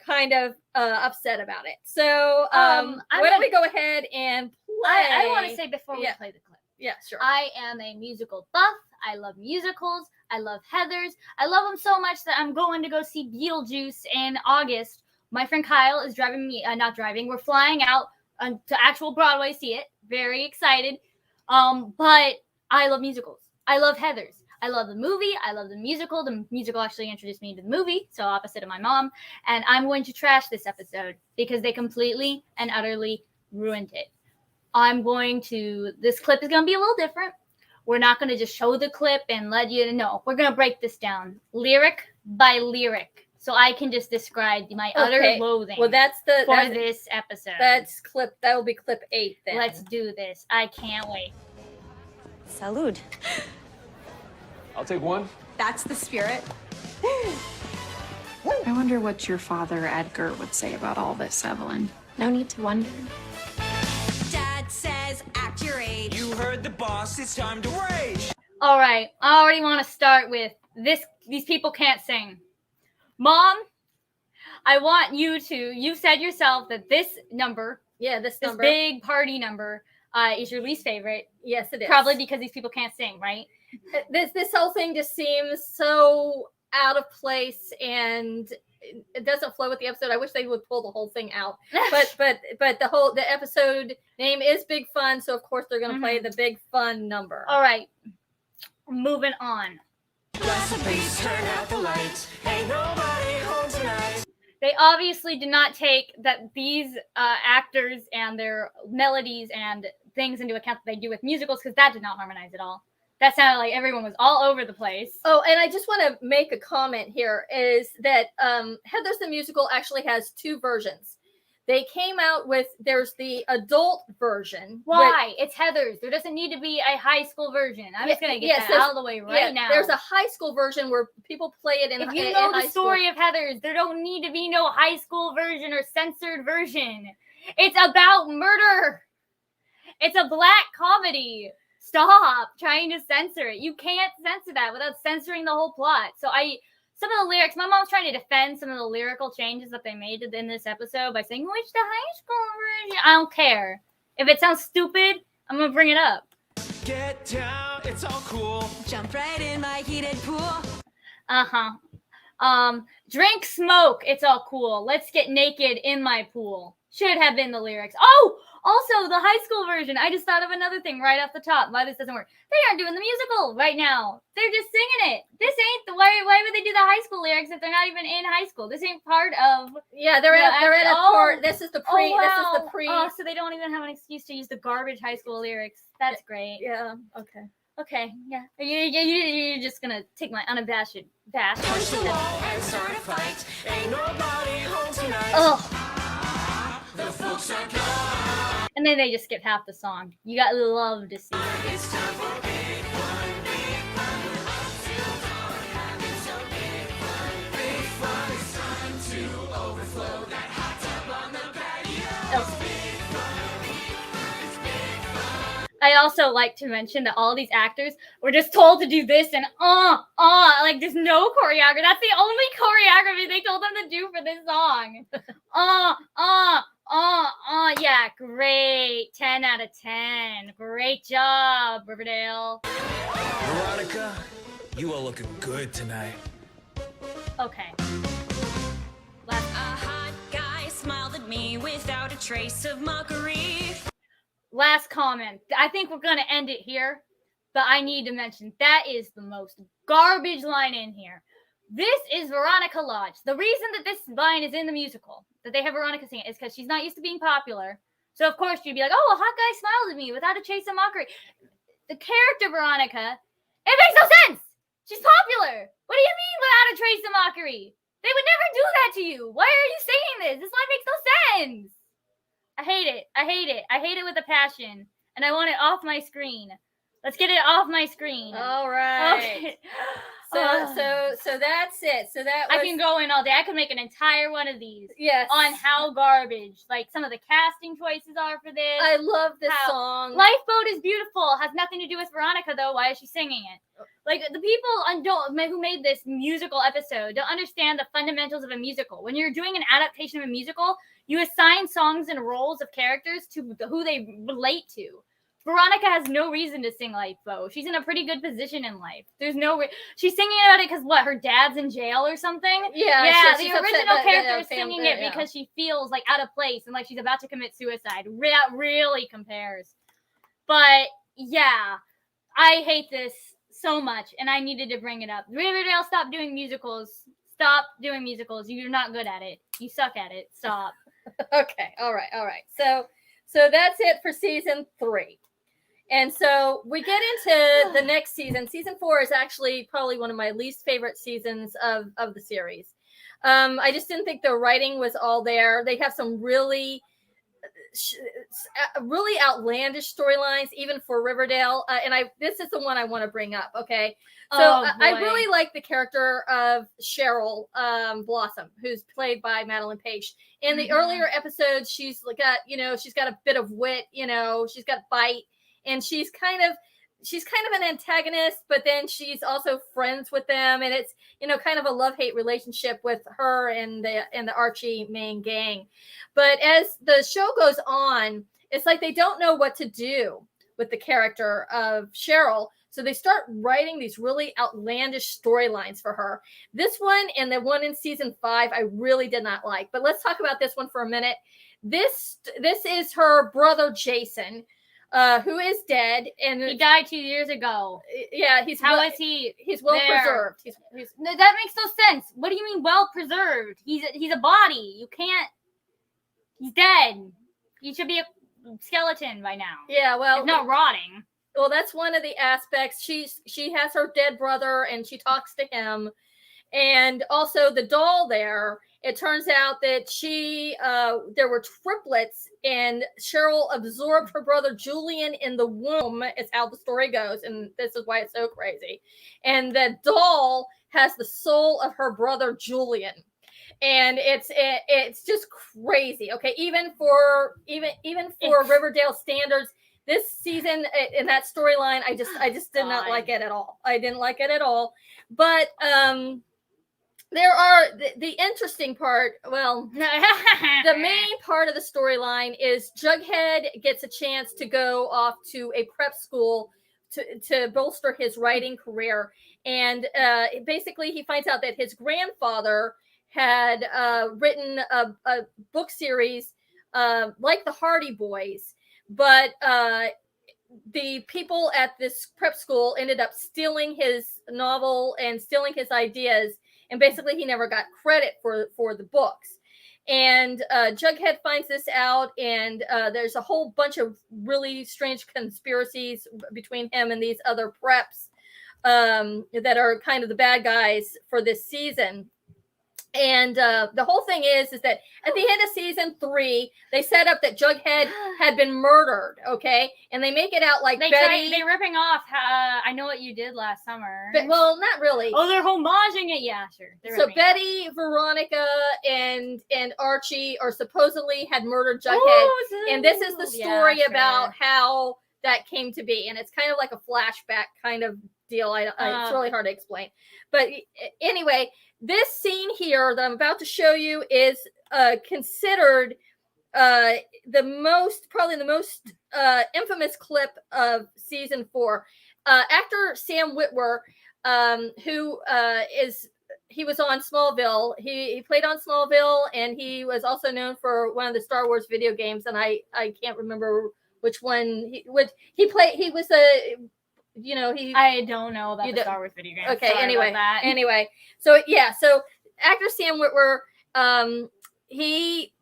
kind of upset about it. So why don't we go ahead and play? I want to say before we play the clip. Yeah, sure. I am a musical buff. I love musicals. I love Heathers. I love them so much that I'm going to go see Beetlejuice in August. My friend Kyle is driving me, not driving. We're flying out to actual Broadway to see it. Very excited. But I love musicals. I love Heathers. I love the movie. I love the musical. The musical actually introduced me to the movie, so opposite of my mom. And I'm going to trash this episode because they completely and utterly ruined it. This clip is going to be a little different. We're not going to just show the clip and let you know. We're going to break this down lyric by lyric so I can just describe my utter loathing for this episode. That will be clip 8 then. Let's do this. I can't wait. Salud. I'll take one. That's the spirit. I wonder what your father, Edgar, would say about all this, Evelyn. No need to wonder. Dad says, act your age. You heard the boss. It's time to rage. All right. I already want to start with this. These people can't sing. Mom, I want you said yourself that this number, this big party number, is your least favorite. Yes, it is. Probably because these people can't sing, right? This whole thing just seems so out of place, and it doesn't flow with the episode. I wish they would pull the whole thing out. But the episode name is Big Fun, so of course they're going to play the Big Fun number. All right, moving on. Turn out the lights. Ain't nobody home tonight. They obviously did not take these actors and their melodies and things into account that they do with musicals, because that did not harmonize at all. That sounded like everyone was all over the place. Oh, and I just want to make a comment here is that Heathers the Musical actually has 2 versions. They came out with, there's the adult version. Why? It's Heathers. There doesn't need to be a high school version. I'm just going to get that out of the way right now. There's a high school version where people play it in high school. If you know the story of Heathers, there don't need to be no high school version or censored version. It's about murder. It's a black comedy. Stop trying to censor it. You can't censor that without censoring the whole plot. Some of the lyrics, my mom's trying to defend some of the lyrical changes that they made in this episode by saying, which the high school version? I don't care. If it sounds stupid, I'm going to bring it up. Get down, it's all cool. Jump right in my heated pool. Drink, smoke, it's all cool. Let's get naked in my pool. Should have been the lyrics. Oh, also the high school version. I just thought of another thing right off the top. Why this doesn't work? They aren't doing the musical right now. They're just singing it. This ain't the why would they do the high school lyrics if they're not even in high school? This ain't part of. Yeah, they're in a part. This is the pre. Wow. This is the pre. Oh, so they don't even have an excuse to use the garbage high school lyrics. That's great. Yeah. Okay. Okay. Yeah. You're just gonna take my unabashed bash. Push the wall and start a fight. Ain't nobody home tonight. Ugh. The folks are gone. And then they just skip half the song. You got love to see. It's time for big fun, big fun. We're up till dawn, having some big fun, big fun. It's time to overflow that hot tub on the patio. Big fun, it's big fun. I also like to mention that all these actors were just told to do this and like there's no choreography. That's the only choreography they told them to do for this song. Yeah, great. 10 out of 10. Great job, Riverdale. Veronica, you are looking good tonight. Okay. A hot guy smiled at me without a trace of mockery. Last comment. I think we're going to end it here, but I need to mention that is the most garbage line in here. This is Veronica Lodge. The reason that this line is in the musical, that they have Veronica sing it, is because she's not used to being popular. So, of course, you'd be like, oh, a hot guy smiled at me without a trace of mockery. The character Veronica, it makes no sense. She's popular. What do you mean without a trace of mockery? They would never do that to you. Why are you saying this? This line makes no sense. I hate it. I hate it. I hate it with a passion. And I want it off my screen. Let's get it off my screen. All right. Okay. So that's it. So that was, I can go in all day. I could make an entire one of these. Yes. On how garbage, like some of the casting choices are for this. I love this song. Lifeboat is beautiful. Has nothing to do with Veronica though. Why is she singing it? Like the people who made this musical episode don't understand the fundamentals of a musical. When you're doing an adaptation of a musical, you assign songs and roles of characters to who they relate to. Veronica has no reason to sing Lifeboat. She's in a pretty good position in life. There's no she's singing about it because what, her dad's in jail or something? Yeah, the she's upset original that, character is family, singing it because she feels like out of place and like she's about to commit suicide. That really compares. But yeah, I hate this so much and I needed to bring it up. Riverdale, stop doing musicals. Stop doing musicals. You're not good at it. You suck at it. Stop. Okay. All right. So that's it for season 3. And so we get into the next season. Season 4 is actually probably one of my least favorite seasons of the series. I just didn't think the writing was all there. They have some really outlandish storylines, even for Riverdale. And this is the one I want to bring up. Okay. So I really like the character of Cheryl Blossom, who's played by Madeline Page. In the earlier episodes, she's got, she's got a bit of wit, she's got bite, and she's kind of an antagonist, but then she's also friends with them, and it's kind of a love-hate relationship with her and the Archie main gang. But as the show goes on, it's like they don't know what to do with the character of Cheryl, so they start writing these really outlandish storylines for her. This one and the one in season 5 I really did not like, but let's talk about this one for a minute. This is her brother Jason, who is dead, and he died 2 years ago. Yeah, He's well preserved. He's that makes no sense. What do you mean well preserved? He's a body. You can't. He's dead. He should be a skeleton by now. Yeah, well, it's not rotting. Well, that's one of the aspects. She has her dead brother, and she talks to him, and also the doll there. It turns out that there were triplets, and Cheryl absorbed her brother Julian in the womb, is how the story goes, and this is why it's so crazy. And the doll has the soul of her brother Julian, and it's just crazy. Okay, even for Riverdale standards, this season in that storyline, I just did not like it at all. I didn't like it at all, but there are the interesting part. Well, the main part of the storyline is Jughead gets a chance to go off to a prep school to bolster his writing career. And basically he finds out that his grandfather had written a book series like the Hardy Boys, but the people at this prep school ended up stealing his novel and stealing his ideas. And basically, he never got credit for the books. And Jughead finds this out, and there's a whole bunch of really strange conspiracies between him and these other preps that are kind of the bad guys for this season. And the whole thing is that at the end of season 3, they set up that Jughead had been murdered, okay? And they make it out like Betty. They're ripping off I Know What You Did Last Summer. But, well, not really. Oh, they're homaging it? Yeah, sure. So Betty, Veronica, and Archie are supposedly had murdered Jughead. And this is the story about how that came to be. And it's kind of like a flashback kind of deal. It's really hard to explain. But anyway, this scene here that I'm about to show you is considered probably the most infamous clip of season 4. Actor Sam Witwer, who he was on Smallville. He played on Smallville, and he was also known for one of the Star Wars video games, and I can't remember which one he played. He was I don't know about the Star Wars video game. Okay, anyway. So actor Sam Witwer, he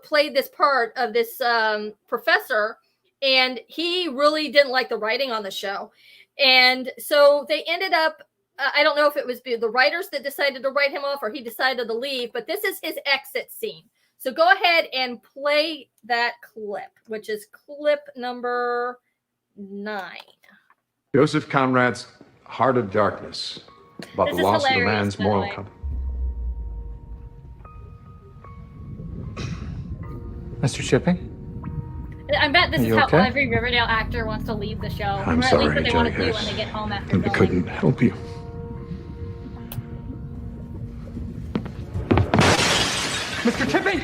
played this part of this professor, and he really didn't like the writing on the show. And so they ended up, I don't know if it was the writers that decided to write him off or he decided to leave, but this is his exit scene. So go ahead and play that clip, which is clip number 9. Joseph Conrad's Heart of Darkness, about the loss of a man's moral compass. Mr. Chipping? I bet this Are is you how okay? every Riverdale actor wants to leave the show. I'm or at sorry, least what they want to do Jughead. when they get home after I filming. couldn't help you. Mr. Chipping!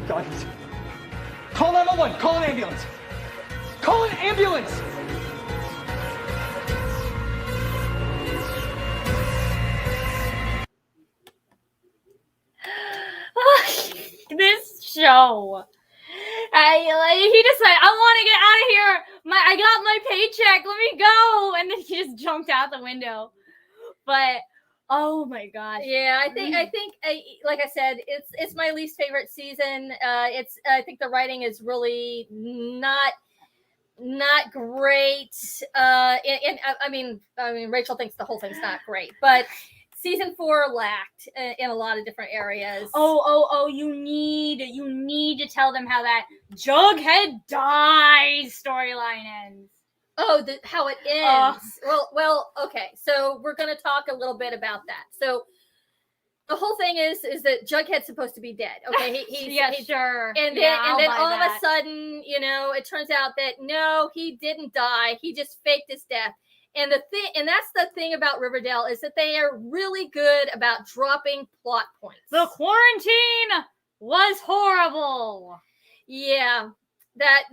God. Call 911. Call an ambulance. Call an ambulance! This show. He just like, I want to get out of here. I got my paycheck. Let me go. And then he just jumped out the window. But oh my gosh. Yeah, I think like I said, it's my least favorite season. I think the writing is really not great. And I mean Rachel thinks the whole thing's not great, but season 4 lacked in a lot of different areas. Oh, you need to tell them how that Jughead dies storyline ends. Oh, how it ends. Well, okay. So we're going to talk a little bit about that. So the whole thing is that Jughead's supposed to be dead. Okay, he's sure. And then all of a sudden, it turns out that no, he didn't die. He just faked his death. And that's the thing about Riverdale is that they are really good about dropping plot points. The quarantine was horrible. Yeah. That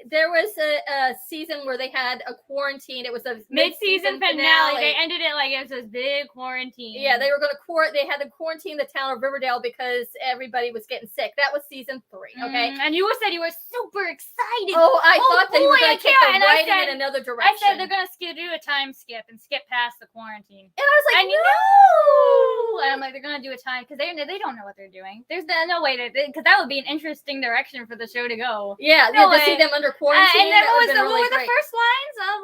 there was a season where they had a quarantine. It was a mid-season finale. They ended it like it was this big quarantine. Yeah, they were going to they had to quarantine the town of Riverdale because everybody was getting sick. That was season 3. Okay, and you said you were super excited. Oh, I thought they were going to take the writing in another direction. I said they're going to do a time skip and skip past the quarantine. And I was like, no. And I'm like, they're going to do a time because they don't know what they're doing. There's no way because that would be an interesting direction for the show to go. Yeah. To see them under quarantine. And then what were really the first lines of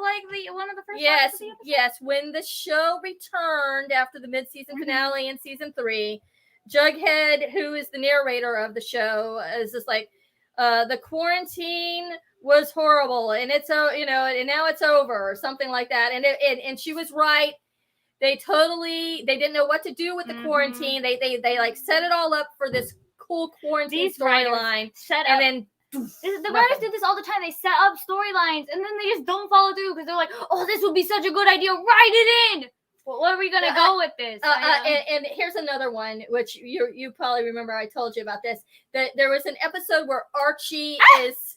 one of the first lines of the episode? Yes. When the show returned after the mid-season finale in season 3, Jughead, who is the narrator of the show, is just like, the quarantine was horrible, and it's and now it's over, or something like that. And she was right. They didn't know what to do with the quarantine. They like set it all up for this cool quarantine storyline, and then. The writers do this all the time. They set up storylines and then they just don't follow through because they're like, "Oh, this would be such a good idea. Write it in." Well, where are we gonna go with this? And here's another one, which you probably remember. I told you about this. That there was an episode where Archie is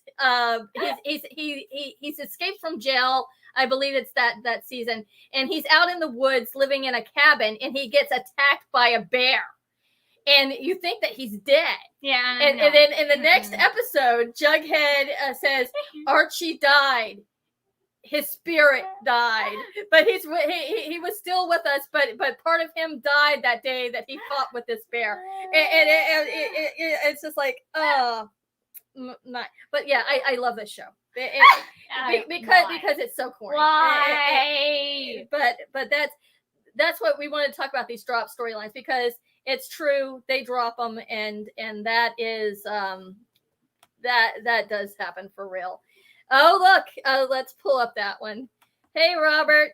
he's escaped from jail. I believe it's that season, and he's out in the woods living in a cabin, and he gets attacked by a bear. And you think that he's dead. Yeah. And then in the next episode, Jughead says, Archie died. His spirit died. But he was still with us, but part of him died that day that he fought with this bear. And it's just like, not. But yeah, I love this show. Because it's so corny. Why? But that's what we want to talk about, these drop storylines, because it's true, they drop them, and that is that does happen for real. Oh, look, let's pull up that one. Hey, Robert,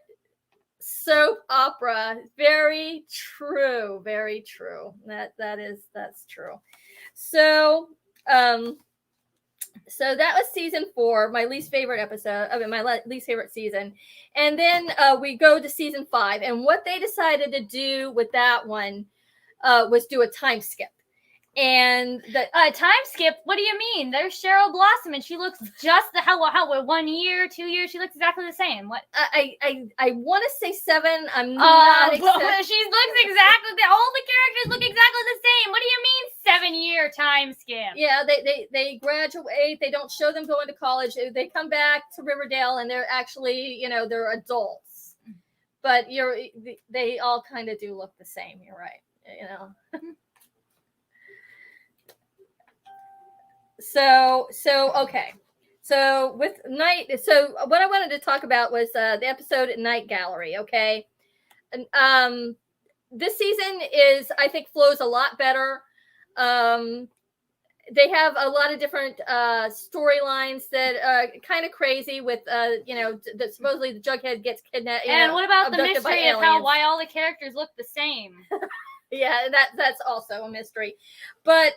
soap opera, very true, very true. That's true. So so that was season 4, my least favorite episode. My least favorite season. And then we go to season 5, and what they decided to do with that one was do a time skip. And the time skip, what do you mean? There's Cheryl Blossom, and she looks just how 1 year, 2 years, she looks exactly the same. What I want to say 7. I'm not. She looks exactly. All the characters look exactly the same. What do you mean 7-year time skip? Yeah, they graduate. They don't show them going to college. They come back to Riverdale, and they're actually they're adults. But they all kind of do look the same. You're right. So okay. So with Night, so what I wanted to talk about was the episode Night Gallery. Okay, and this season I think flows a lot better. They have a lot of different storylines that are kind of crazy with that supposedly the Jughead gets kidnapped. And what about the mystery of why all the characters look the same? Yeah, that's also a mystery. But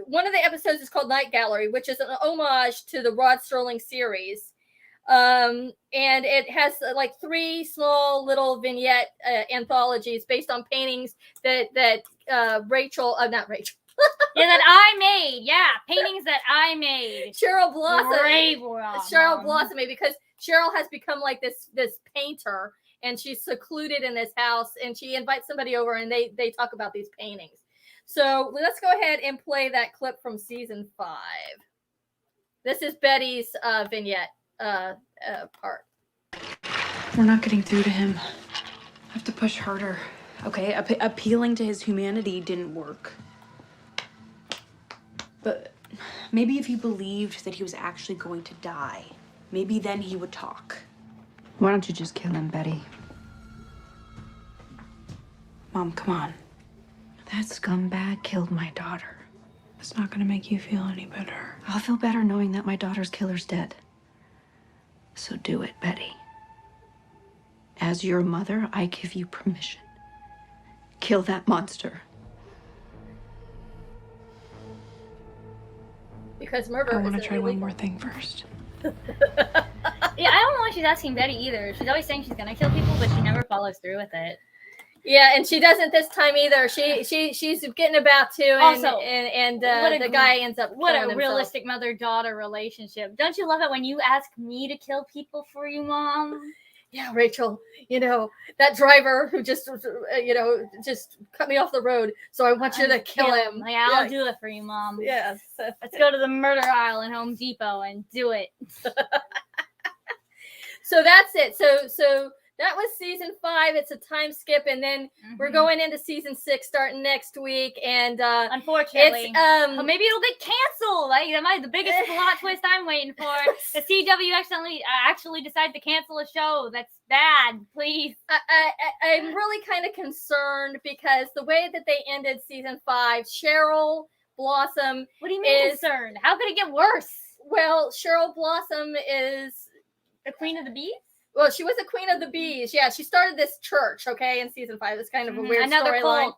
one of the episodes is called Night Gallery, which is an homage to the Rod Serling series. And it has like 3 small little vignette anthologies based on paintings that Yeah, that I made. Yeah, paintings that I made. Cheryl Blossom. Great Cheryl Blossom made, because Cheryl has become like this painter, and she's secluded in this house, and she invites somebody over, and they talk about these paintings. So let's go ahead and play that clip from season 5. This is Betty's vignette part. We're not getting through to him. I have to push harder. Okay, appealing to his humanity didn't work. But maybe if he believed that he was actually going to die, maybe then he would talk. Why don't you just kill him, Betty? Mom, come on. That scumbag killed my daughter. It's not gonna make you feel any better. I'll feel better knowing that my daughter's killer's dead. So do it, Betty. As your mother, I give you permission. Kill that monster. Because murder. I want to try one more thing first. Yeah, I don't know why she's asking Betty either. She's always saying she's gonna kill people, but she never follows through with it. Yeah, and she doesn't this time either. She's getting about to, and Also, the guy ends up. What a killing himself. realistic mother-daughter relationship! Don't you love it when you ask me to kill people for you, Mom? Yeah, Rachel. That driver who just cut me off the road. So I want you to kill him. Yeah, I'll do it for you, Mom. Yes. Let's go to the murder aisle in Home Depot and do it. So that's it. So that was season 5. It's a time skip, and then we're going into season 6 starting next week. And unfortunately, it's maybe it'll get canceled. Like that might be the biggest plot twist I'm waiting for. The CW actually decided to cancel a show. That's bad. Please. I'm really kind of concerned because the way that they ended season 5, Cheryl Blossom. What do you mean concerned? How could it get worse? Well, Cheryl Blossom is the queen of the bees. Well, she was a queen of the bees. Yeah, she started this church, okay, in season 5. It's kind of a weird storyline.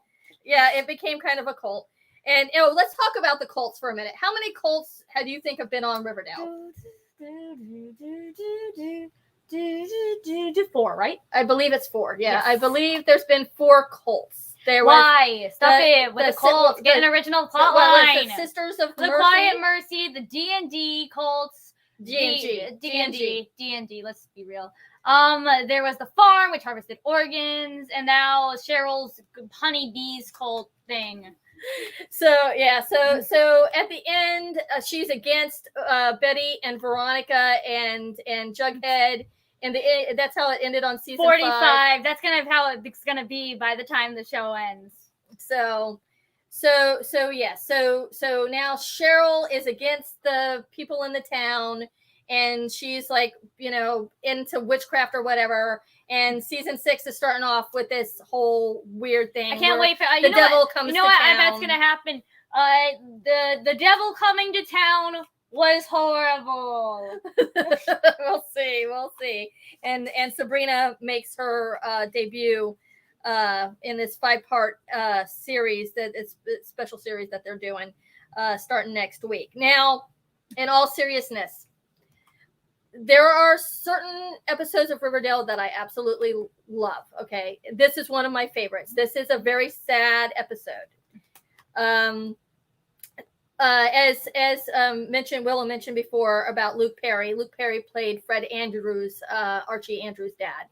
Yeah, it became kind of a cult. And let's talk about the cults for a minute. How many cults do you think have been on Riverdale? 4, right? I believe it's 4. Yeah, Yes. I believe there's been 4 cults. Why? Stop it with the cults. Get an original plot line. The Sisters of the Mercy. Quiet Mercy, the D&D cults. D&D. Let's be real. There was the farm, which harvested organs, and now Cheryl's honeybees cult thing. So at the end, she's against Betty and Veronica and Jughead, and that's how it ended on season 45. 5. That's how it's gonna be by the time the show ends. So now Cheryl is against the people in the town, and she's like, into witchcraft or whatever. And season 6 is starting off with this whole weird thing. I can't wait for the devil comes to town. I bet it's gonna happen. The devil coming to town was horrible. We'll see. And Sabrina makes her debut in this 5-part series, it's a special series that they're doing starting next week. Now, in all seriousness, there are certain episodes of Riverdale that I absolutely love. Okay, this is one of my favorites. This is a very sad episode. As mentioned, Willow mentioned before about Luke Perry. Luke Perry played Fred Andrews, Archie Andrews' dad.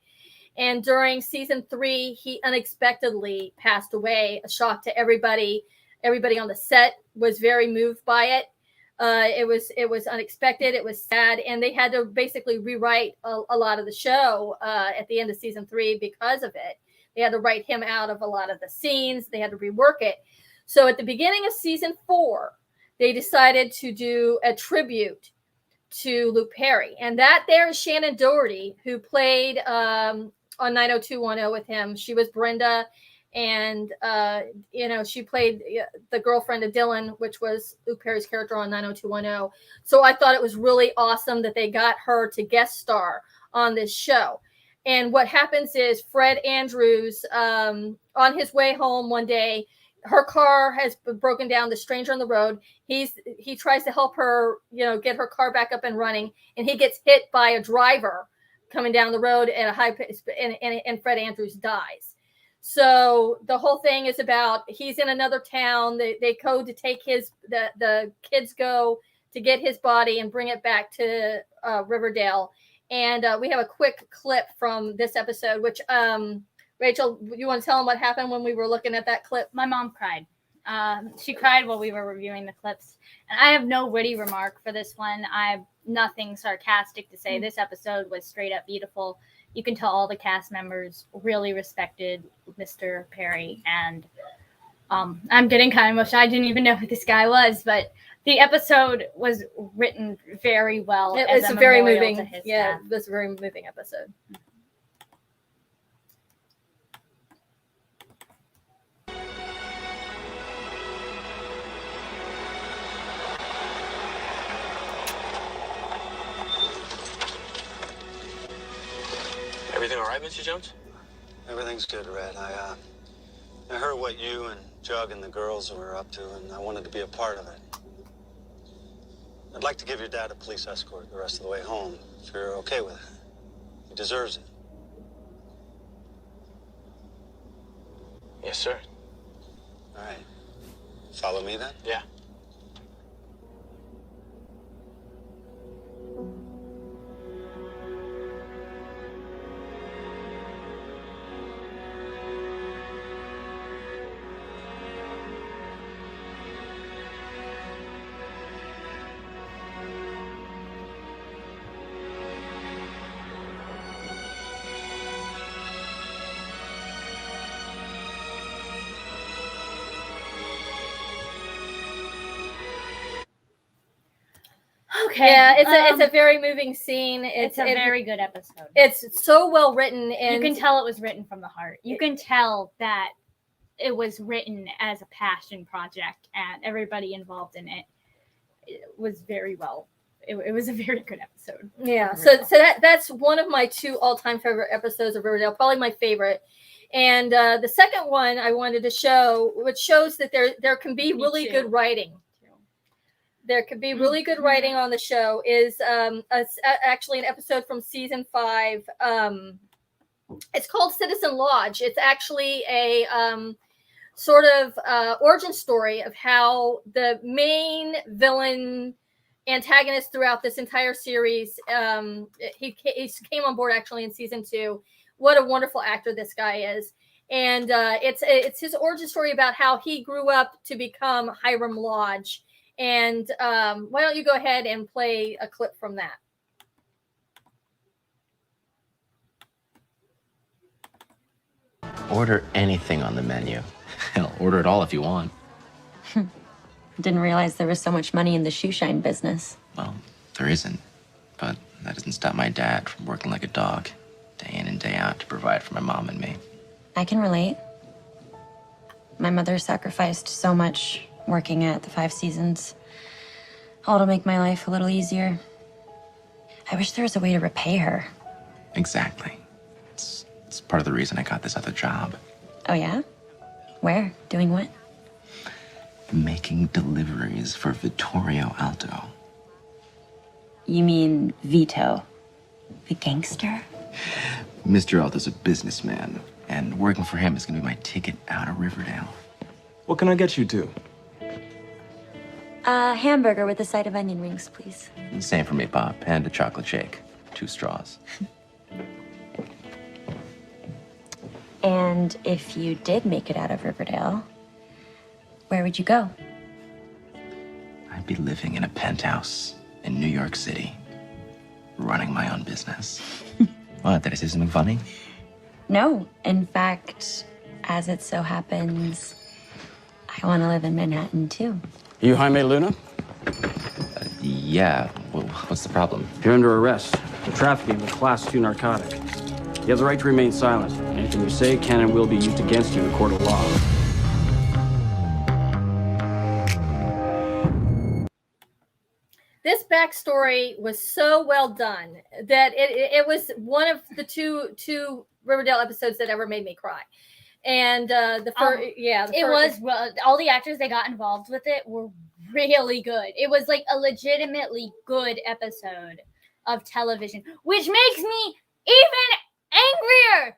And during season 3, he unexpectedly passed away. A shock to everybody. Everybody on the set was very moved by it. It was unexpected. It was sad, and they had to basically rewrite a lot of the show at the end of season 3 because of it. They had to write him out of a lot of the scenes. They had to rework it. So at the beginning of season 4, they decided to do a tribute to Luke Perry, and that there is Shannon Doherty, who played on 90210 with him. She was Brenda. And, she played the girlfriend of Dylan, which was Luke Perry's character on 90210. So I thought it was really awesome that they got her to guest star on this show. And what happens is Fred Andrews, on his way home one day, her car has been broken down. The stranger on the road. He tries to help her, get her car back up and running. And he gets hit by a driver coming down the road at a high pace, and Fred Andrews dies. So the whole thing is about he's in another town. They go to take the kids go to get his body and bring it back to Riverdale. And we have a quick clip from this episode, which Rachel, you want to tell them what happened when we were looking at that clip? My mom cried. She cried while we were reviewing the clips. And I have no witty remark for this one. I have nothing sarcastic to say. This episode was straight up beautiful. You can tell all the cast members really respected Mr. Perry. And I'm getting kind of emotional. I didn't even know who this guy was, but the episode was written very well. It was very moving. Yeah, it was a very moving episode. Everything all right, Mr. Jones? Everything's good, Red. I heard what you and Jug and the girls were up to, and I wanted to be a part of it. I'd like to give your dad a police escort the rest of the way home, if you're okay with it. He deserves it. Yes, sir. All right. Follow me, then? Yeah. Okay. Yeah, it's a very moving scene. It's a very good episode. It's so well written, and you can tell it was written from the heart. You can tell that it was written as a passion project, and everybody involved in it was very well. It was a very good episode. Yeah. So that's one of my 2 all-time favorite episodes of Riverdale, probably my favorite. And the second one I wanted to show, which shows that there can be really good writing. There could be really good writing on the show, is actually an episode from season 5. It's called Citizen Lodge. It's actually a sort of origin story of how the main villain antagonist throughout this entire series, he came on board actually in season 2. What a wonderful actor this guy is. And it's his origin story about how he grew up to become Hiram Lodge. And why don't you go ahead and play a clip from that? Order anything on the menu. Hell, order it all if you want. Didn't realize there was so much money in the shoe shine business. Well, there isn't. But that doesn't stop my dad from working like a dog, day in and day out, to provide for my mom and me. I can relate. My mother sacrificed so much working at the 5 Seasons, all to make my life a little easier. I wish there was a way to repay her. Exactly. It's part of the reason I got this other job. Oh, yeah? Where? Doing what? Making deliveries for Vittorio Alto. You mean Vito, the gangster? Mr. Alto's a businessman, and working for him is going to be my ticket out of Riverdale. What can I get you two? Hamburger with a side of onion rings, please. Same for me, Bob. And a chocolate shake. 2 straws. And if you did make it out of Riverdale, where would you go? I'd be living in a penthouse in New York City, running my own business. What, did I say something funny? No. In fact, as it so happens, I want to live in Manhattan, too. You Jaime Luna? Yeah. What's the problem? You're under arrest for trafficking with Class 2 narcotic. You have the right to remain silent. Anything you say can and will be used against you in a court of law. This backstory was so well done that it was one of the two Riverdale episodes that ever made me cry. And the first, all the actors they got involved with it were really good. It was like a legitimately good episode of television, which makes me even angrier.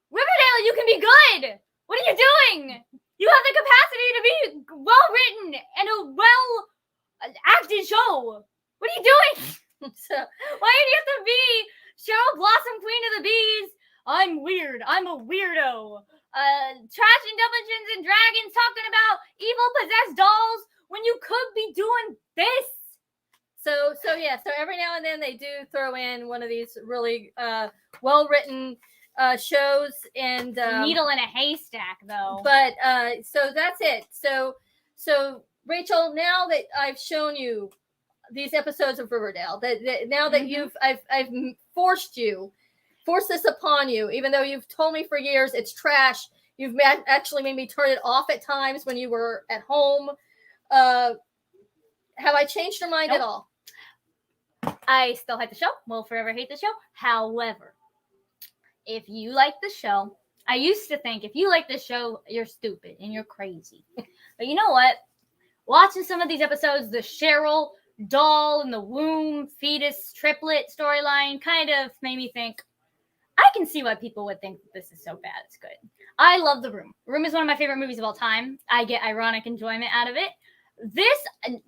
Riverdale, you can be good. What are you doing? You have the capacity to be well written and a well acted show. What are you doing? So why do you have to be Cheryl Blossom, Queen of the Bees? I'm weird. I'm a weirdo. Trash and Dungeons and Dragons talking about evil possessed dolls when you could be doing this. So every now and then they do throw in one of these really well written shows and Needle in a haystack, though. But so that's it. So Rachel, now that I've shown you these episodes of Riverdale, that now that I've forced this upon you, even though you've told me for years it's trash. You've actually made me turn it off at times when you were at home. Have I changed your mind at all? I still hate the show. Will forever hate the show. However, if you like the show, I used to think if you like the show, you're stupid and you're crazy. But you know what? Watching some of these episodes, the Cheryl doll in the womb, fetus, triplet storyline kind of made me think, I can see why people would think that this is so bad. It's good. I love The Room. Room is one of my favorite movies of all time. I get ironic enjoyment out of it. This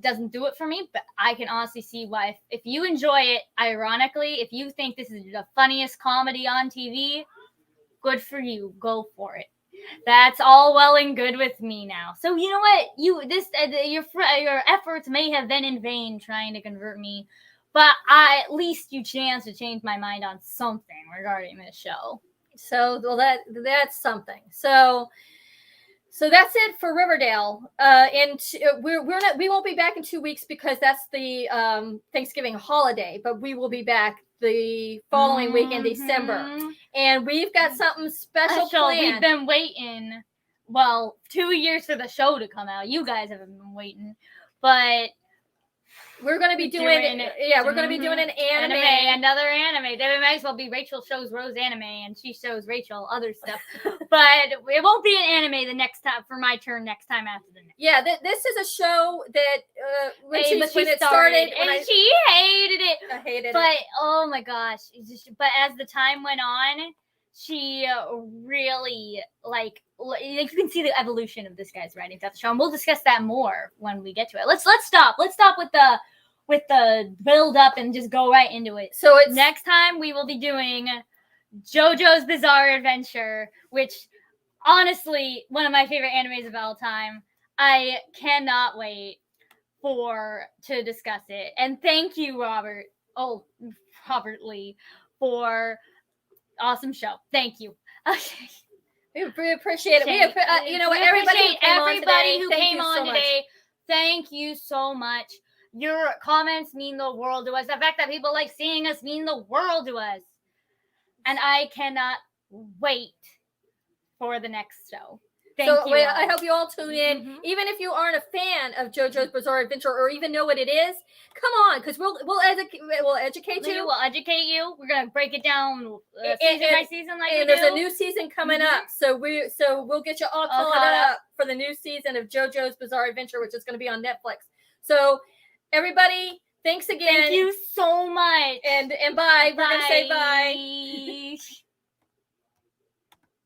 doesn't do it for me, but I can honestly see why. If you enjoy it, ironically, if you think this is the funniest comedy on TV, good for you. Go for it. That's all well and good with me now. So you know what? Your efforts may have been in vain trying to convert me, but at least you chance to change my mind on something regarding this show. So well, that's something. So that's it for Riverdale. And we won't be back in 2 weeks because that's the Thanksgiving holiday, but we will be back the following week in December. And we've got something special planned. We've been waiting, 2 years for the show to come out. You guys haven't been waiting, but we're going to be doing we're going to be doing an anime. Another anime. They might as well be Rachel shows Rose anime and she shows Rachel other stuff. But it won't be an anime the next time for my turn next time after the next. Yeah, this is a show that when it started and she hated it. I hated it. But oh my gosh, but as the time went on, she really you can see the evolution of this guy's writing throughout the show, and we'll discuss that more when we get to it. Let's stop with the build up and just go right into it. So it's next time we will be doing JoJo's Bizarre Adventure, which honestly one of my favorite animes of all time. I cannot wait to discuss it. And thank you, Robert Lee, for awesome show. Thank you. Okay. We appreciate it. Everybody who came on today. Thank you so much. Your comments mean the world to us. The fact that people like seeing us mean the world to us. And I cannot wait for the next show. Thank you. I hope you all tune in. Even if you aren't a fan of JoJo's Bizarre Adventure or even know what it is, come on, because we'll educate you. We'll educate you. We're gonna break it down season by season, and there's a new season coming up. So we'll get you all caught up for the new season of JoJo's Bizarre Adventure, which is going to be on Netflix. So everybody, thanks again. Thank you so much. And bye. We're gonna say bye.